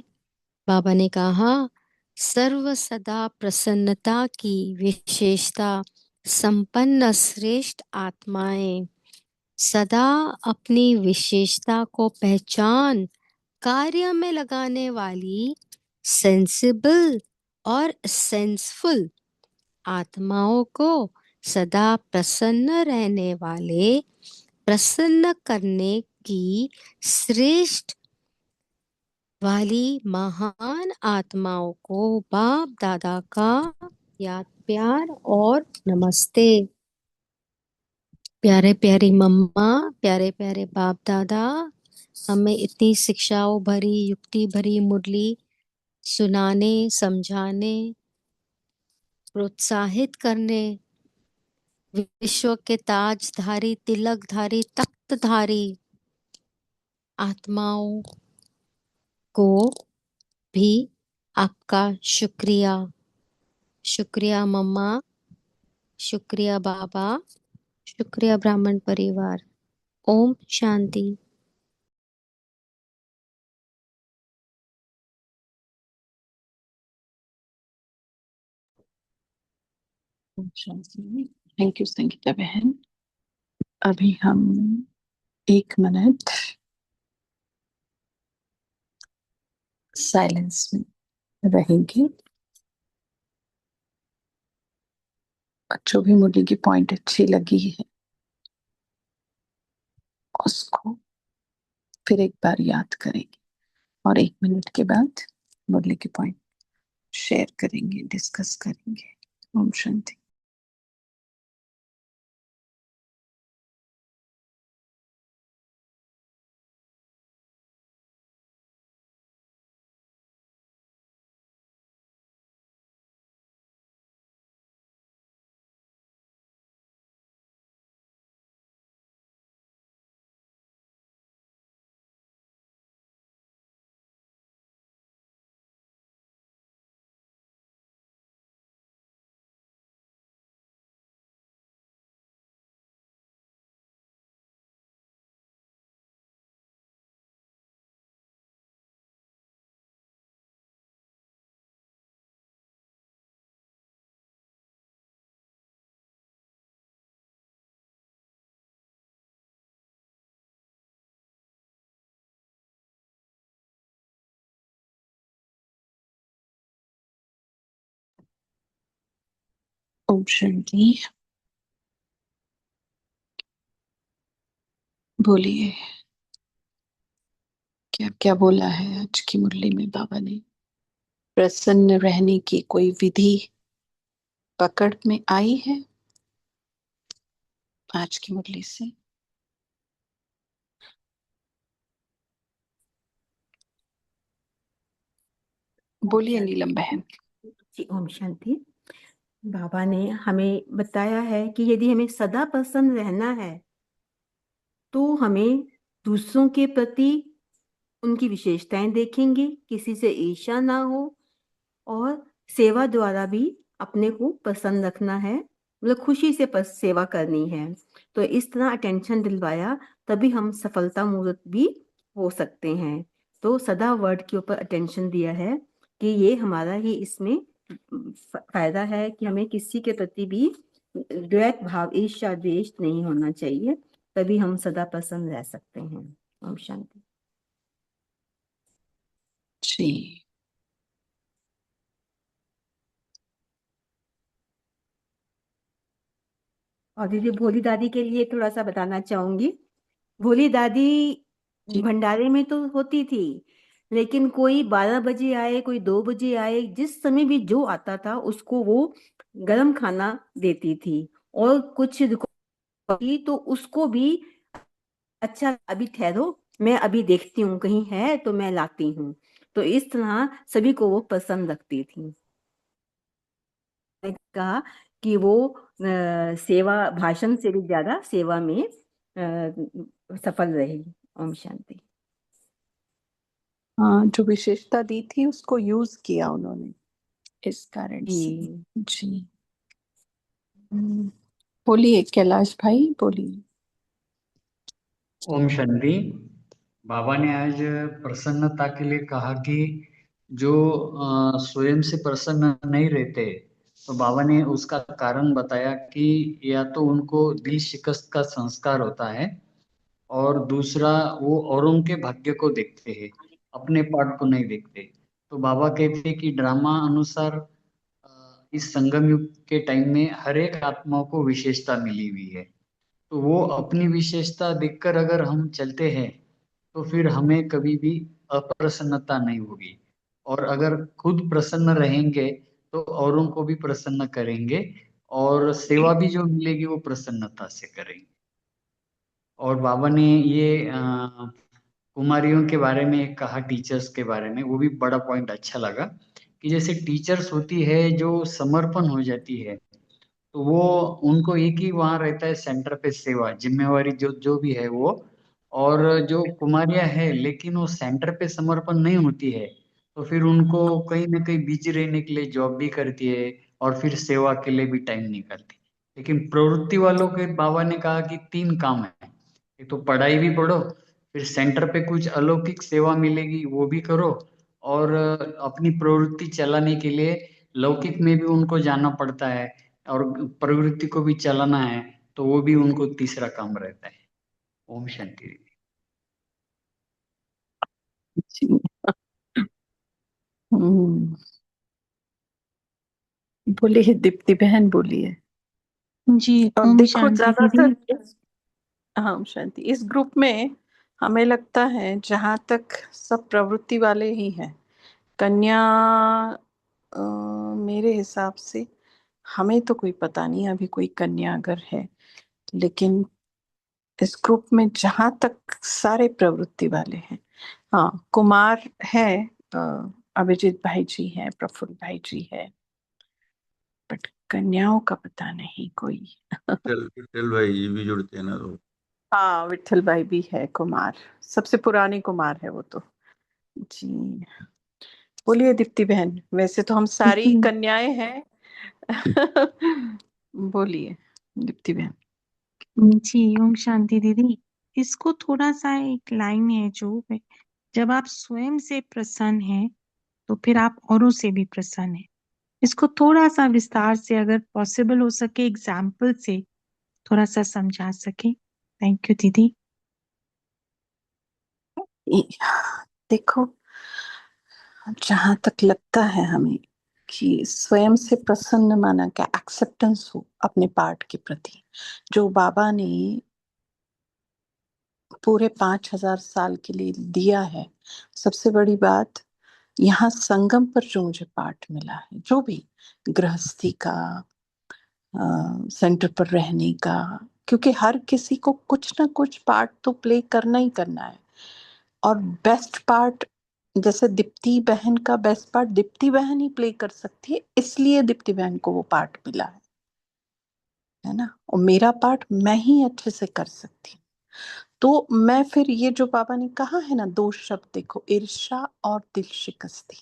S2: बाबा ने कहा सर्व सदा प्रसन्नता की विशेषता संपन्न श्रेष्ठ आत्माएं सदा अपनी विशेषता को पहचान कार्य में लगाने वाली सेंसिबल और सेंसफुल आत्माओं को सदा प्रसन्न रहने वाले प्रसन्न करने की श्रेष्ठ वाली महान आत्माओं को बाप दादा का याद प्यार और नमस्ते। प्यारे प्यारी मम्मा, प्यारे प्यारे बाप दादा, हमें इतनी शिक्षाओं भरी युक्ति भरी मुरली सुनाने, समझाने, प्रोत्साहित करने, विश्व के ताजधारी तिलकधारी तख्तधारी आत्माओं को भी आपका शुक्रिया। शुक्रिया मम्मा, शुक्रिया बाबा, शुक्रिया ब्राह्मण परिवार। ओम शांति।
S1: थैंक यू संगीता बहन। अभी हम 1 मिनट साइलेंस में रहेंगे और जो भी मुरली की पॉइंट अच्छी लगी है उसको फिर एक बार याद करेंगे और 1 मिनट के बाद मुरली की पॉइंट शेयर करेंगे, डिस्कस करेंगे। ओम शांति। ओम शांति। बोलिए, क्या क्या बोला है आज की मुरली में बाबा ने? प्रसन्न रहने की कोई विधि पकड़ में आई है आज की मुरली से? बोलिए नीलम बहन।
S3: जी ओम शांति। बाबा ने हमें बताया है कि यदि हमें सदा प्रसन्न रहना है तो हमें दूसरों के प्रति उनकी विशेषताएं देखेंगे, किसी से ईर्ष्या ना हो और सेवा द्वारा भी अपने को प्रसन्न रखना है, मतलब खुशी से सेवा करनी है। तो इस तरह अटेंशन दिलवाया तभी हम सफलता मूर्त भी हो सकते हैं। तो सदा वर्ड के ऊपर अटेंशन दिया है कि ये हमारा ही इसमें फायदा है कि हमें किसी के प्रति भी द्वैत भाव ईर्ष्या द्वेष नहीं होना चाहिए, तभी हम सदा प्रसन्न रह सकते हैं। ओम शांति।
S1: जी।
S3: और दीदी भोली दादी के लिए थोड़ा सा बताना चाहूंगी। भोली दादी
S1: जी।
S3: भंडारे में तो होती थी, लेकिन कोई 12 बजे आए, कोई 2 बजे आए, जिस समय भी जो आता था उसको वो गरम खाना देती थी। और कुछ दुकान तो उसको भी, अच्छा अभी ठहरो, मैं अभी देखती हूँ कहीं है तो मैं लाती हूँ। तो इस तरह सभी को वो पसंद रखती थी। कहा कि वो सेवा, भाषण से भी ज्यादा सेवा में सफल रही। ओम शांति।
S1: हाँ, जो विशेषता दी थी उसको यूज किया उन्होंने, इस कारण से।
S3: जी
S1: जी। बोलिए कैलाश भाई, बोलिए।
S4: ओम शांति। बाबा ने आज प्रसन्नता के लिए कहा कि जो स्वयं से प्रसन्न नहीं रहते, तो बाबा ने उसका कारण बताया कि या तो उनको दिल शिकस्त का संस्कार होता है, और दूसरा वो औरों के भाग्य को देखते हैं, अपने पार्ट को नहीं देखते। तो बाबा कहते हैं कि ड्रामा अनुसार इस संगम युग के टाइम में हर एक आत्मा को विशेषता मिली हुई है। तो वो अपनी विशेषता देखकर अगर हम चलते हैं, तो फिर हमें कभी भी अप्रसन्नता नहीं होगी। और अगर खुद प्रसन्न रहेंगे, तो औरों को भी प्रसन्न करेंगे, और सेवा भी जो मिलेगी वो प्रसन्नता से करेंगे। और बाबा ने ये कुमारियों के बारे में कहा, टीचर्स के बारे में, वो भी बड़ा पॉइंट अच्छा लगा कि जैसे टीचर्स होती है जो समर्पण हो जाती है, तो वो उनको एक ही वहां रहता है सेंटर पे, सेवा जिम्मेवारी जो जो भी है वो। और जो कुमारियां है लेकिन वो सेंटर पे समर्पण नहीं होती है, तो फिर उनको कहीं ना कहीं बिजी रहने के लिए जॉब भी करती है, और फिर सेवा के लिए भी टाइम नहीं करती। लेकिन प्रवृत्ति वालों के बाबा ने कहा कि 3 काम है। एक तो पढ़ाई भी पढ़ो, फिर सेंटर पे कुछ अलौकिक सेवा मिलेगी वो भी करो, और अपनी प्रवृत्ति चलाने के लिए लौकिक में भी उनको जाना पड़ता है, और प्रवृत्ति को भी चलाना है, तो वो भी उनको तीसरा काम रहता है। ओम शांति।
S1: जी। हम्म। बोलिए दीप्ति बहन, बोलिए।
S5: जी।
S1: और
S5: ओम
S1: देखो
S5: शांति
S1: ज्यादातर
S5: दीदी।
S1: हाँ, ओम शांति, इस ग्रुप में हमें लगता है जहां तक सब प्रवृत्ति वाले ही हैं। कन्या मेरे हिसाब से, हमें तो कोई पता नहीं अभी कोई कन्या अगर है, लेकिन इस ग्रुप में जहां तक सारे प्रवृत्ति वाले हैं। हाँ, कुमार है, अ, अभिजीत भाई जी हैं, प्रफुल्ल भाई जी है, बट कन्याओं का पता नहीं कोई।
S6: विठल विठल भाई जी भी जुड़ते हैं ना, तो
S1: हाँ, विठल भाई भी है कुमार, सबसे पुरानी कुमार है वो तो। जी। बोलिए दीप्ति बहन, वैसे तो हम सारी
S5: जी
S1: कन्याएं हैं। बोलिए दीप्ति बहन।
S5: जी, ओम शांति दीदी। इसको थोड़ा सा एक लाइन है जो जब आप स्वयं से प्रसन्न हैं तो फिर आप औरों से भी प्रसन्न हैं। इसको थोड़ा सा विस्तार से अगर पॉसिबल हो सके एग्जाम्पल से थोड़ा सा समझा सके। थैंक यू दीदी।
S1: देखो, जहां तक लगता है हमें कि स्वयं से प्रसन्न माना क्या, एक्सेप्टेंस हो अपने पार्ट के प्रति, जो बाबा ने पूरे 5,000 साल के लिए दिया है। सबसे बड़ी बात, यहाँ संगम पर जो मुझे पार्ट मिला है, जो भी गृहस्थी का, सेंटर पर रहने का, क्योंकि हर किसी को कुछ ना कुछ पार्ट तो प्ले करना ही करना है। और बेस्ट पार्ट, जैसे दीप्ति बहन का बेस्ट पार्ट दीप्ति बहन ही प्ले कर सकती है, इसलिए दीप्ति बहन को वो पार्ट मिला है ना। और मेरा पार्ट मैं ही अच्छे से कर सकती हूँ। तो मैं फिर ये जो बाबा ने कहा है ना, 2 शब्द देखो, ईर्ष्या और दिल शिकस्ती।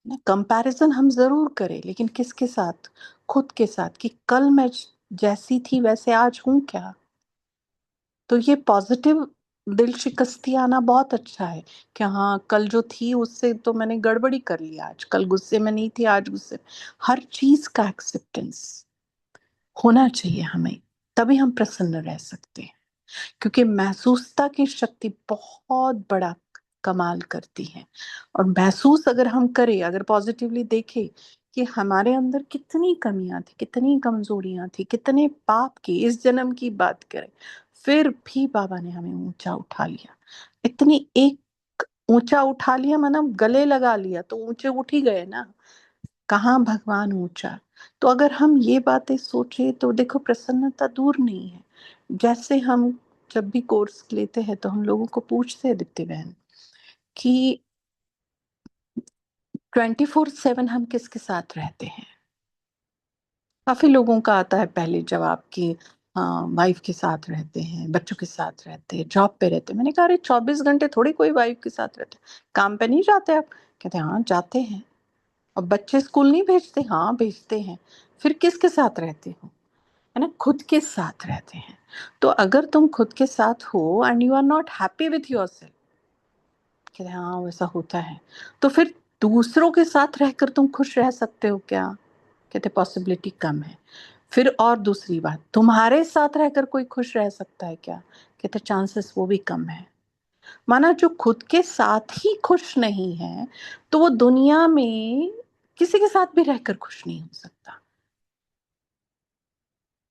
S1: ना, कंपैरिजन हम जरूर करें, लेकिन किसके साथ? खुद के साथ, कि कल मैं जैसी थी वैसे आज हूं क्या। तो ये पॉजिटिव दिल शिकस्ती आना बहुत अच्छा है, कि हाँ कल जो थी उससे तो मैंने गड़बड़ी कर लिया, आज कल गुस्से में नहीं थी, आज गुस्से। हर चीज का एक्सेप्टेंस होना चाहिए हमें, तभी हम प्रसन्न रह सकते हैं। क्योंकि महसूसता की शक्ति बहुत बड़ा कमाल करती है। और महसूस अगर हम करें, अगर पॉजिटिवली देखें कि हमारे अंदर कितनी कमियां थी, कितनी कमजोरियां थी, कितने पाप की, इस जन्म की बात करें, फिर भी बाबा ने हमें ऊंचा उठा लिया। इतनी एक ऊंचा उठा लिया माना गले लगा लिया तो ऊंचे उठ ही गए ना, कहाँ भगवान ऊंचा। तो अगर हम ये बातें सोचे तो देखो प्रसन्नता दूर नहीं है। जैसे हम जब भी कोर्स लेते हैं तो हम लोगों को पूछते हैं दीप्ति बहन कि 24/7 हम किसके साथ रहते हैं। काफी लोगों का आता है पहले जवाब कि हाँ वाइफ के साथ रहते हैं, बच्चों के साथ रहते हैं, जॉब पे रहते हैं। मैंने कहा अरे 24 घंटे थोड़ी कोई वाइफ के साथ रहते हैं, काम पे नहीं जाते आप? कहते हैं हाँ जाते हैं। और बच्चे स्कूल नहीं भेजते? हाँ भेजते हैं। फिर किसके साथ रहते हो? है ना, खुद के साथ रहते हैं। तो अगर तुम खुद के साथ हो and you are not happy with yourself, कहते हैं हाँ वैसा होता है, तो फिर दूसरों के साथ रहकर तुम खुश रह सकते हो क्या? कहते पॉसिबिलिटी कम है। फिर और दूसरी बात, तुम्हारे साथ रहकर कोई खुश रह सकता है क्या? कहते चांसेस वो भी कम है। माना जो खुद के साथ ही खुश नहीं है तो वो दुनिया में किसी के साथ भी रहकर खुश नहीं हो सकता,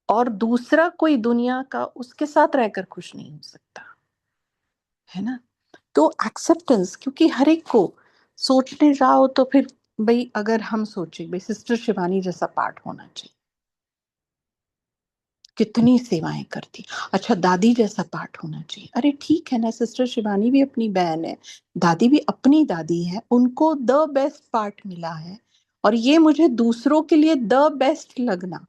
S1: और दूसरा कोई दुनिया का उसके साथ रहकर खुश नहीं हो सकता, है ना। तो एक्सेप्टेंस, क्योंकि हर एक को सोचने जाओ तो फिर भाई अगर हम सोचे भाई सिस्टर शिवानी जैसा पार्ट होना चाहिए, कितनी सेवाएं करती। अच्छा दादी जैसा पार्ट होना चाहिए, अरे ठीक है ना, सिस्टर शिवानी भी अपनी बहन है, दादी भी अपनी दादी है, उनको द बेस्ट पार्ट मिला है, और ये मुझे दूसरों के लिए द बेस्ट लगना,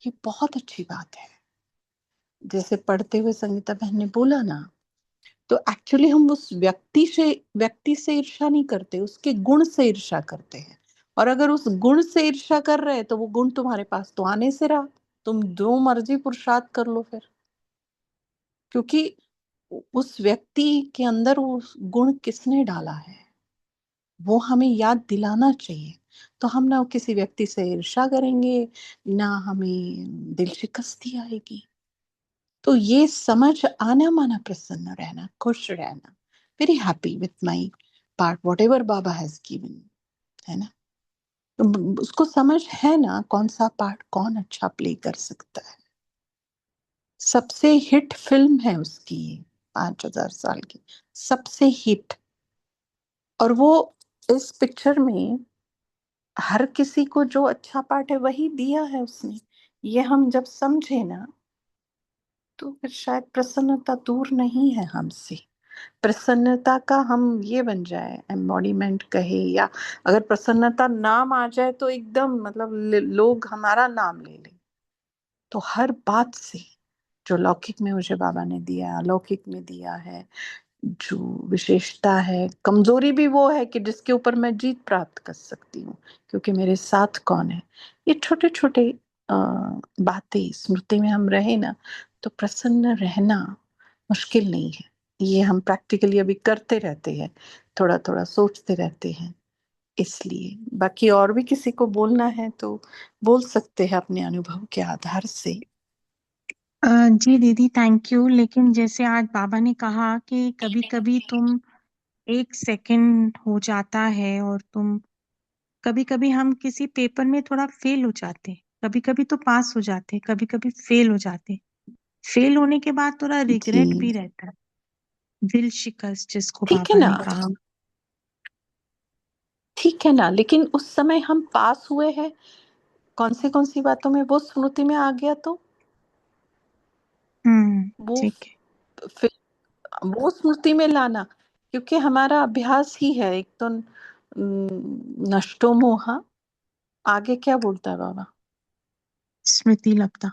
S1: ये बहुत अच्छी बात है। जैसे पढ़ते हुए संगीता बहन ने बोला ना, तो एक्चुअली हम उस व्यक्ति से ईर्ष्या नहीं करते, उसके गुण से ईर्ष्या करते हैं। और अगर उस गुण से ईर्ष्या कर रहे हैं तो वो गुण तुम्हारे पास तो आने से रहा, तुम जो मर्जी पुरुषार्थ कर लो फिर, क्योंकि उस व्यक्ति के अंदर वो गुण किसने डाला है वो हमें याद दिलाना चाहिए। तो हम ना किसी व्यक्ति से ईर्ष्या करेंगे, ना हमें दिल शिकस्ती आएगी। तो ये समझ आना माना प्रसन्न रहना, खुश रहना, very happy with my part what ever Baba has given, है ना। तो उसको समझ है ना कौन सा पार्ट कौन अच्छा प्ले कर सकता है। सबसे हिट फिल्म है उसकी, 5,000 साल की सबसे हिट। और वो इस पिक्चर में हर किसी को जो अच्छा पार्ट है वही दिया है उसने। ये हम जब समझे ना तो फिर शायद प्रसन्नता दूर नहीं है हमसे। प्रसन्नता का हम ये बन जाए एम्बॉडीमेंट कहे, या अगर प्रसन्नता नाम आ जाए तो एकदम मतलब लोग हमारा नाम ले लें। तो हर बात से जो लौकिक में मुझे बाबा ने दिया है, अलौकिक में दिया है, जो विशेषता है, कमजोरी भी वो है कि जिसके ऊपर मैं जीत प्राप्त कर सकती हूँ क्योंकि मेरे साथ कौन है। ये छोटे छोटे बातें स्मृति में हम रहे ना तो प्रसन्न रहना मुश्किल नहीं है। ये हम प्रैक्टिकली अभी करते रहते हैं, थोड़ा थोड़ा सोचते रहते हैं। इसलिए बाकी और भी किसी को बोलना है तो बोल सकते हैं अपने अनुभव के आधार से।
S5: जी दीदी थैंक यू। लेकिन जैसे आज बाबा ने कहा कि कभी कभी तुम 1 सेकंड हो जाता है और तुम कभी कभी हम किसी पेपर में थोड़ा फेल हो जाते, कभी कभी तो पास हो जाते, कभी कभी फेल हो जाते। फेल होने के बाद थोड़ा रिग्रेट भी
S1: जी
S5: रहता है, दिल शिकस्त जिसको
S1: ठीक है
S5: बाबा
S1: ना,
S5: ने कहा।
S1: ठीक है ना, लेकिन उस समय हम पास हुए हैं कौन सी बातों में वो स्मृति में आ गया तो वो
S5: ठीक है।
S1: फिर वो स्मृति में लाना, क्योंकि हमारा अभ्यास ही है एक तो नष्टो मोहा, आगे क्या बोलता है बाबा?
S5: स्मृति लब्धा।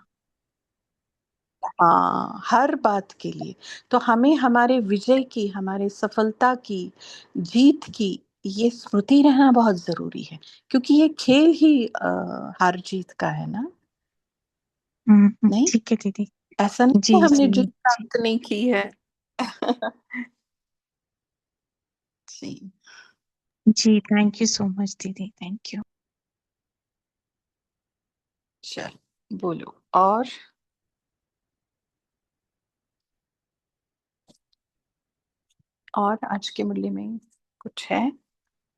S1: हाँ हर बात के लिए। तो हमें हमारे विजय की, हमारे सफलता की, जीत की ये स्मृति रहना बहुत जरूरी है, क्योंकि ये खेल ही हार जीत का है ना। नहीं,
S5: ठीक है दीदी।
S1: ऐसा नहीं
S5: जी
S1: कि हमने
S5: जी
S1: जीत
S5: जी
S1: प्राप्त नहीं की है। जी
S5: जी थैंक यू सो मच दीदी, थैंक यू।
S1: चल बोलो और आज के मूल्य में कुछ है?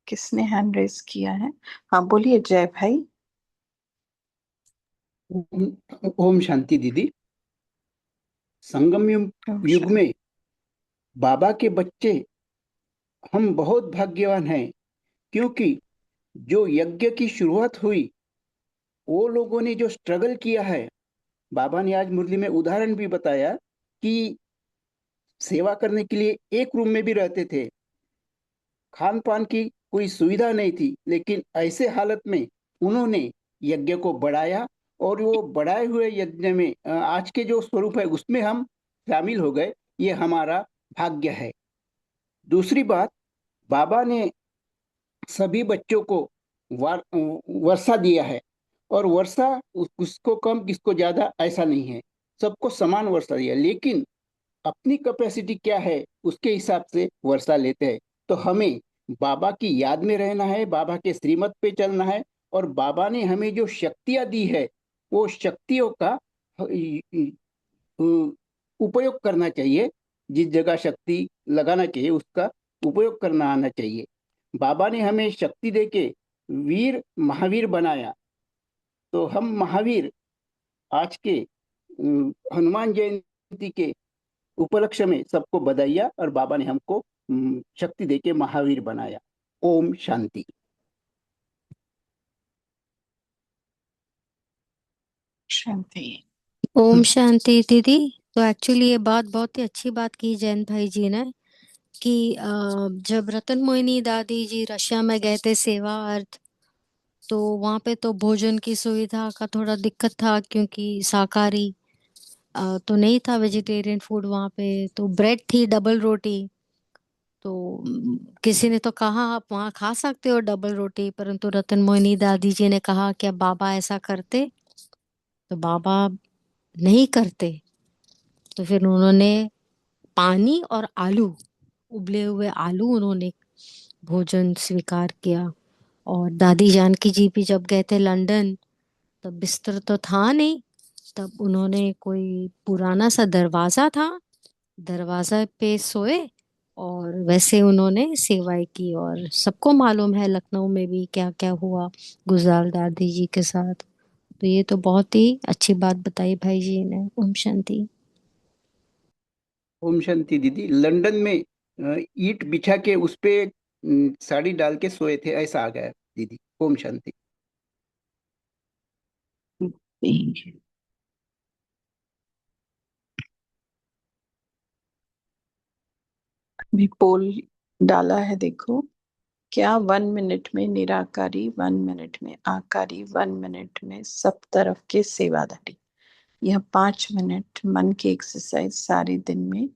S1: किसने हैंड रेस किया है? हाँ बोलिए जय भाई।
S7: ओम ओम शांति दीदी। संगम युग
S1: ओम
S7: युग
S1: शांति।
S7: में बाबा के बच्चे हम बहुत भाग्यवान हैं, क्योंकि जो यज्ञ की शुरुआत हुई, वो लोगों ने जो स्ट्रगल किया है। बाबा ने आज मुरली में उदाहरण भी बताया कि सेवा करने के लिए एक रूम में भी रहते थे, खान पान की कोई सुविधा नहीं थी, लेकिन ऐसे हालत में उन्होंने यज्ञ को बढ़ाया, और वो बढ़ाए हुए यज्ञ में आज के जो स्वरूप है उसमें हम शामिल हो गए। ये हमारा भाग्य है। दूसरी बात, बाबा ने सभी बच्चों को वर्षा दिया है, और वर्षा उसको कम किसको ज्यादा ऐसा नहीं है, सबको समान वर्षा दिया, लेकिन अपनी कैपेसिटी क्या है उसके हिसाब से वर्षा लेते हैं। तो हमें बाबा की याद में रहना है, बाबा के श्रीमत पे चलना है, और बाबा ने हमें जो शक्तियां दी है वो शक्तियों का उपयोग करना चाहिए। जिस जगह शक्ति लगाना चाहिए उसका उपयोग करना आना चाहिए। बाबा ने हमें शक्ति देके वीर महावीर बनाया, तो हम महावीर आज के हनुमान जयंती के उपलक्ष्य में सबको बधाइयाँ, और बाबा ने हमको शक्ति देके महावीर बनाया। ओम शांति।
S1: शांति।
S2: ओम शांति दीदी। तो एक्चुअली ये बात बहुत ही अच्छी बात की जैन भाई जी ने कि जब रतन मोहिनी दादी जी रशिया में गए थे सेवा अर्थ, तो वहाँ पे तो भोजन की सुविधा का थोड़ा दिक्कत था, क्योंकि शाकाहारी तो नहीं था, वेजिटेरियन फूड वहाँ पे। तो ब्रेड थी, डबल रोटी। तो किसी ने तो कहा आप वहाँ खा सकते हो डबल रोटी, परंतु रतन मोहिनी दादी जी ने कहा क्या बाबा ऐसा करते? तो बाबा नहीं करते। तो फिर उन्होंने पानी और आलू, उबले हुए आलू उन्होंने भोजन स्वीकार किया। और दादी जानकी जी भी जब गए थे लंदन, तब बिस्तर तो था नहीं, तब उन्होंने कोई पुराना सा दरवाजा था, दरवाजा पे सोए और वैसे उन्होंने सेवाएं की। और सबको मालूम है लखनऊ में भी क्या क्या हुआ गुलजार दादी जी के साथ। तो ये तो बहुत ही अच्छी बात बताई भाई जी ने। ओम शांति।
S7: ओम शांति दीदी। लंदन में ईंट बिछा के उस पे साड़ी डाल के सोए थे, ऐसा आ गया दीदी। ओम शांति।
S1: अभी पोल डाला है, देखो क्या 1 मिनट में निराकारी, 1 मिनट में आकारी, 1 मिनट में सब तरफ के सेवाधारी। यह 5 मिनट मन की एक्सरसाइज सारे दिन में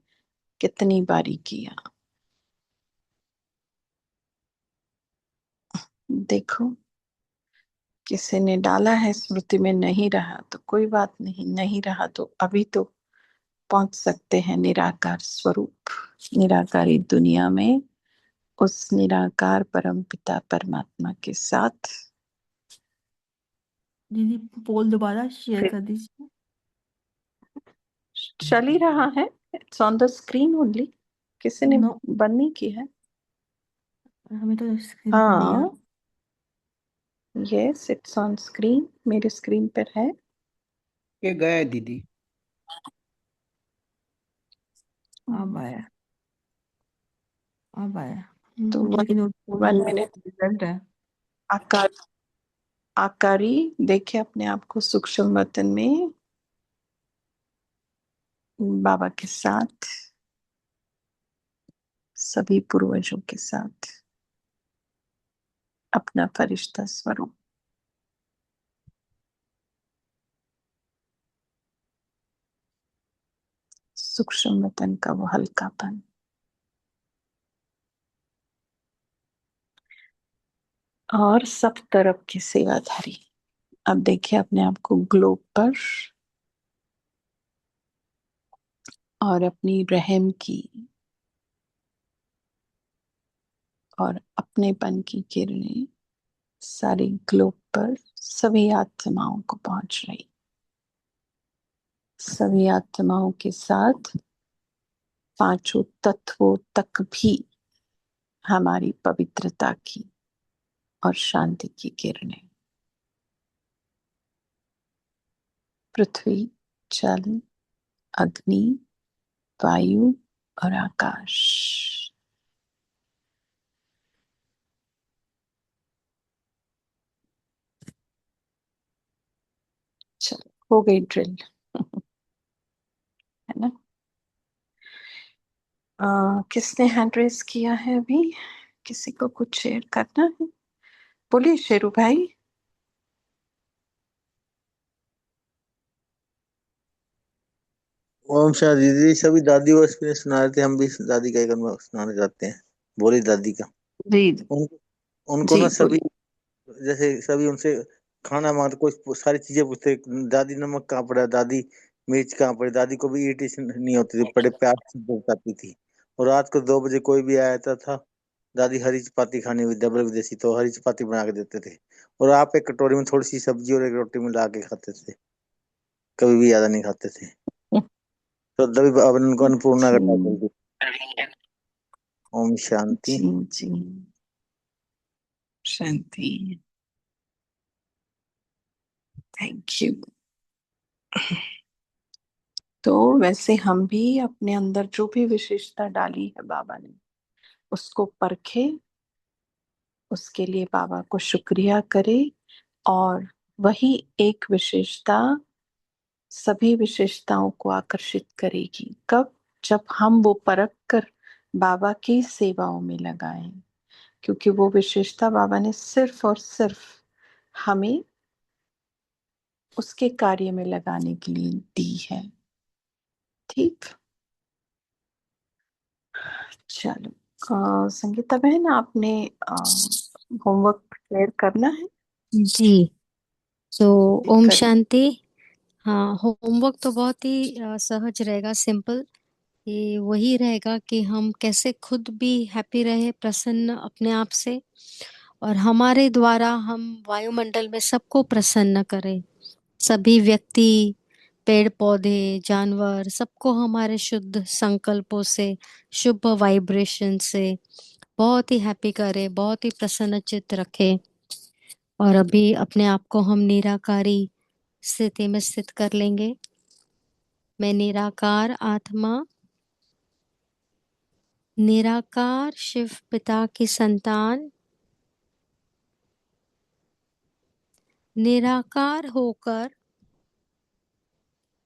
S1: कितनी बारी किया? देखो, किसी ने डाला है, स्मृति में नहीं रहा तो कोई बात नहीं, नहीं रहा तो अभी तो पहुंच सकते हैं निराकार स्वरूप, निराकारी दुनिया में, उस निराकार परम पिता परमात्मा के साथ।
S3: दीदी पोल दोबारा शेयर
S1: फिर
S3: कर दीजिए।
S1: चल ही रहा है, it's on the screen only, किसी ने
S3: नो,
S1: बंद नहीं की है।
S3: हमें तो स्क्रीन पे नहीं आ
S1: हाँ, यस इट्स ऑन स्क्रीन, मेरे स्क्रीन पर है।
S7: के गया दीदी।
S3: अब आया, अब आया।
S1: तो
S3: लेकिन वो पोल
S1: 1 मिनट
S3: रिजल्ट है।
S1: आकार, आकारी देखे अपने आप को सूक्ष्म वतन में बाबा के साथ, सभी पूर्वजों के साथ, अपना फरिश्ता स्वरूप। सूक्ष्म वतन का वो हल्कापन, और सब तरफ की सेवाधारी। अब देखिए अपने आप को ग्लोब पर, और अपनी रहम की और अपनेपन की किरणें सारी ग्लोब पर सभी आत्माओं को पहुंच रही। सभी आत्माओं के साथ पांचों तत्वों तक भी हमारी पवित्रता की और शांति की किरणें। पृथ्वी, जल, अग्नि, वायु और आकाश, चलो, हो गई ड्रिल। है ना? किसने हैंड रेस किया है अभी? किसी को कुछ शेयर करना है? बोलिए शेरू भाई।
S6: ओम शांति दीदी, सभी दादी और एक्सपीरियंस सुना रहे थे, हम भी दादी का एक अनुभव सुनाना चाहते हैं। बोली दादी का।
S1: जी
S6: उन, उनको
S1: जी
S6: ना सभी,
S1: बोलिए।
S6: जैसे सभी उनसे खाना मांगते, कोई सारी चीजें पूछते, दादी नमक कहाँ पड़ा, दादी मिर्च कहाँ पड़ी, दादी को भी इरिटेशन नहीं होती थी, बड़े प्यार से बताती थी। और रात को 2 बजे कोई भी आया था, दादी हरी चपाती खानी हुई डबल विदेशी, तो हरी चपाती बना के देते थे। और आप एक कटोरी में थोड़ी सी सब्जी और एक रोटी मिला के खाते थे, कभी भी ज्यादा नहीं खाते थे। तो तभी अब उनको अन्नपूर्णा का टाइटल
S1: जी
S6: दिया। ओम शांति।
S1: जी जी, शांति। Thank you. तो वैसे हम भी अपने अंदर जो भी विशेषता डाली है बाबा ने, उसको परखे, उसके लिए बाबा को शुक्रिया करे, और वही एक विशेषता सभी विशेषताओं को आकर्षित करेगी। कब? जब हम वो परख कर बाबा की सेवाओं में लगाएं, क्योंकि वो विशेषता बाबा ने सिर्फ और सिर्फ हमें उसके कार्य में लगाने के लिए दी है। ठीक। चलो, संगीता बहन, आपने होमवर्क क्लियर करना है?
S2: जी। तो ओम
S1: करिए।
S2: शांति। हाँ, होमवर्क तो बहुत ही सहज रहेगा, सिंपल। ये वही रहेगा कि हम कैसे खुद भी हैप्पी रहे, प्रसन्न अपने आप से, और हमारे द्वारा हम वायुमंडल में सबको प्रसन्न करें। सभी व्यक्ति, पेड़ पौधे, जानवर, सबको हमारे शुद्ध संकल्पों से, शुभ वाइब्रेशन से बहुत ही हैप्पी करें, बहुत ही प्रसन्न चित्त रखें। और अभी अपने आप को हम निराकारी स्थिति में स्थित कर लेंगे। मैं निराकार आत्मा, निराकार शिव पिता की संतान, निराकार होकर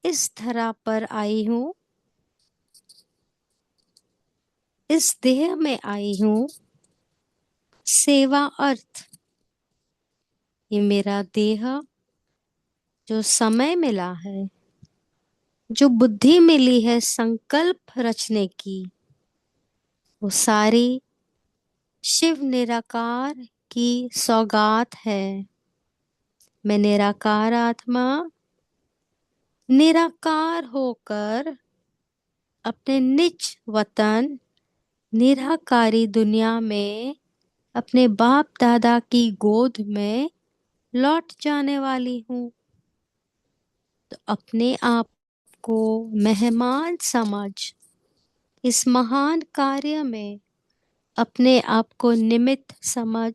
S2: इस धरा पर आई हूँ, इस देह में आई हूँ। सेवा अर्थ ये मेरा देह, जो समय मिला है, जो बुद्धि मिली है संकल्प रचने की, वो सारी शिव निराकार की सौगात है। मैं निराकार आत्मा, निराकार होकर अपने निज वतन निराकारी दुनिया में अपने बाप दादा की गोद में लौट जाने वाली हूँ। तो अपने आप को मेहमान समझ इस महान कार्य में अपने आप को निमित्त समझ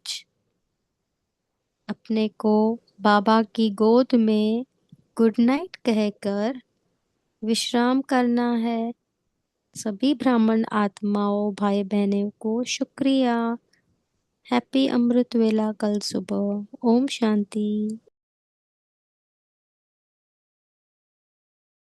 S2: अपने को बाबा की गोद में गुड नाइट कहकर विश्राम करना है। सभी ब्राह्मण आत्माओं, भाई बहनों को शुक्रिया। हैप्पी अमृत वेला कल सुबह। ओम शांति।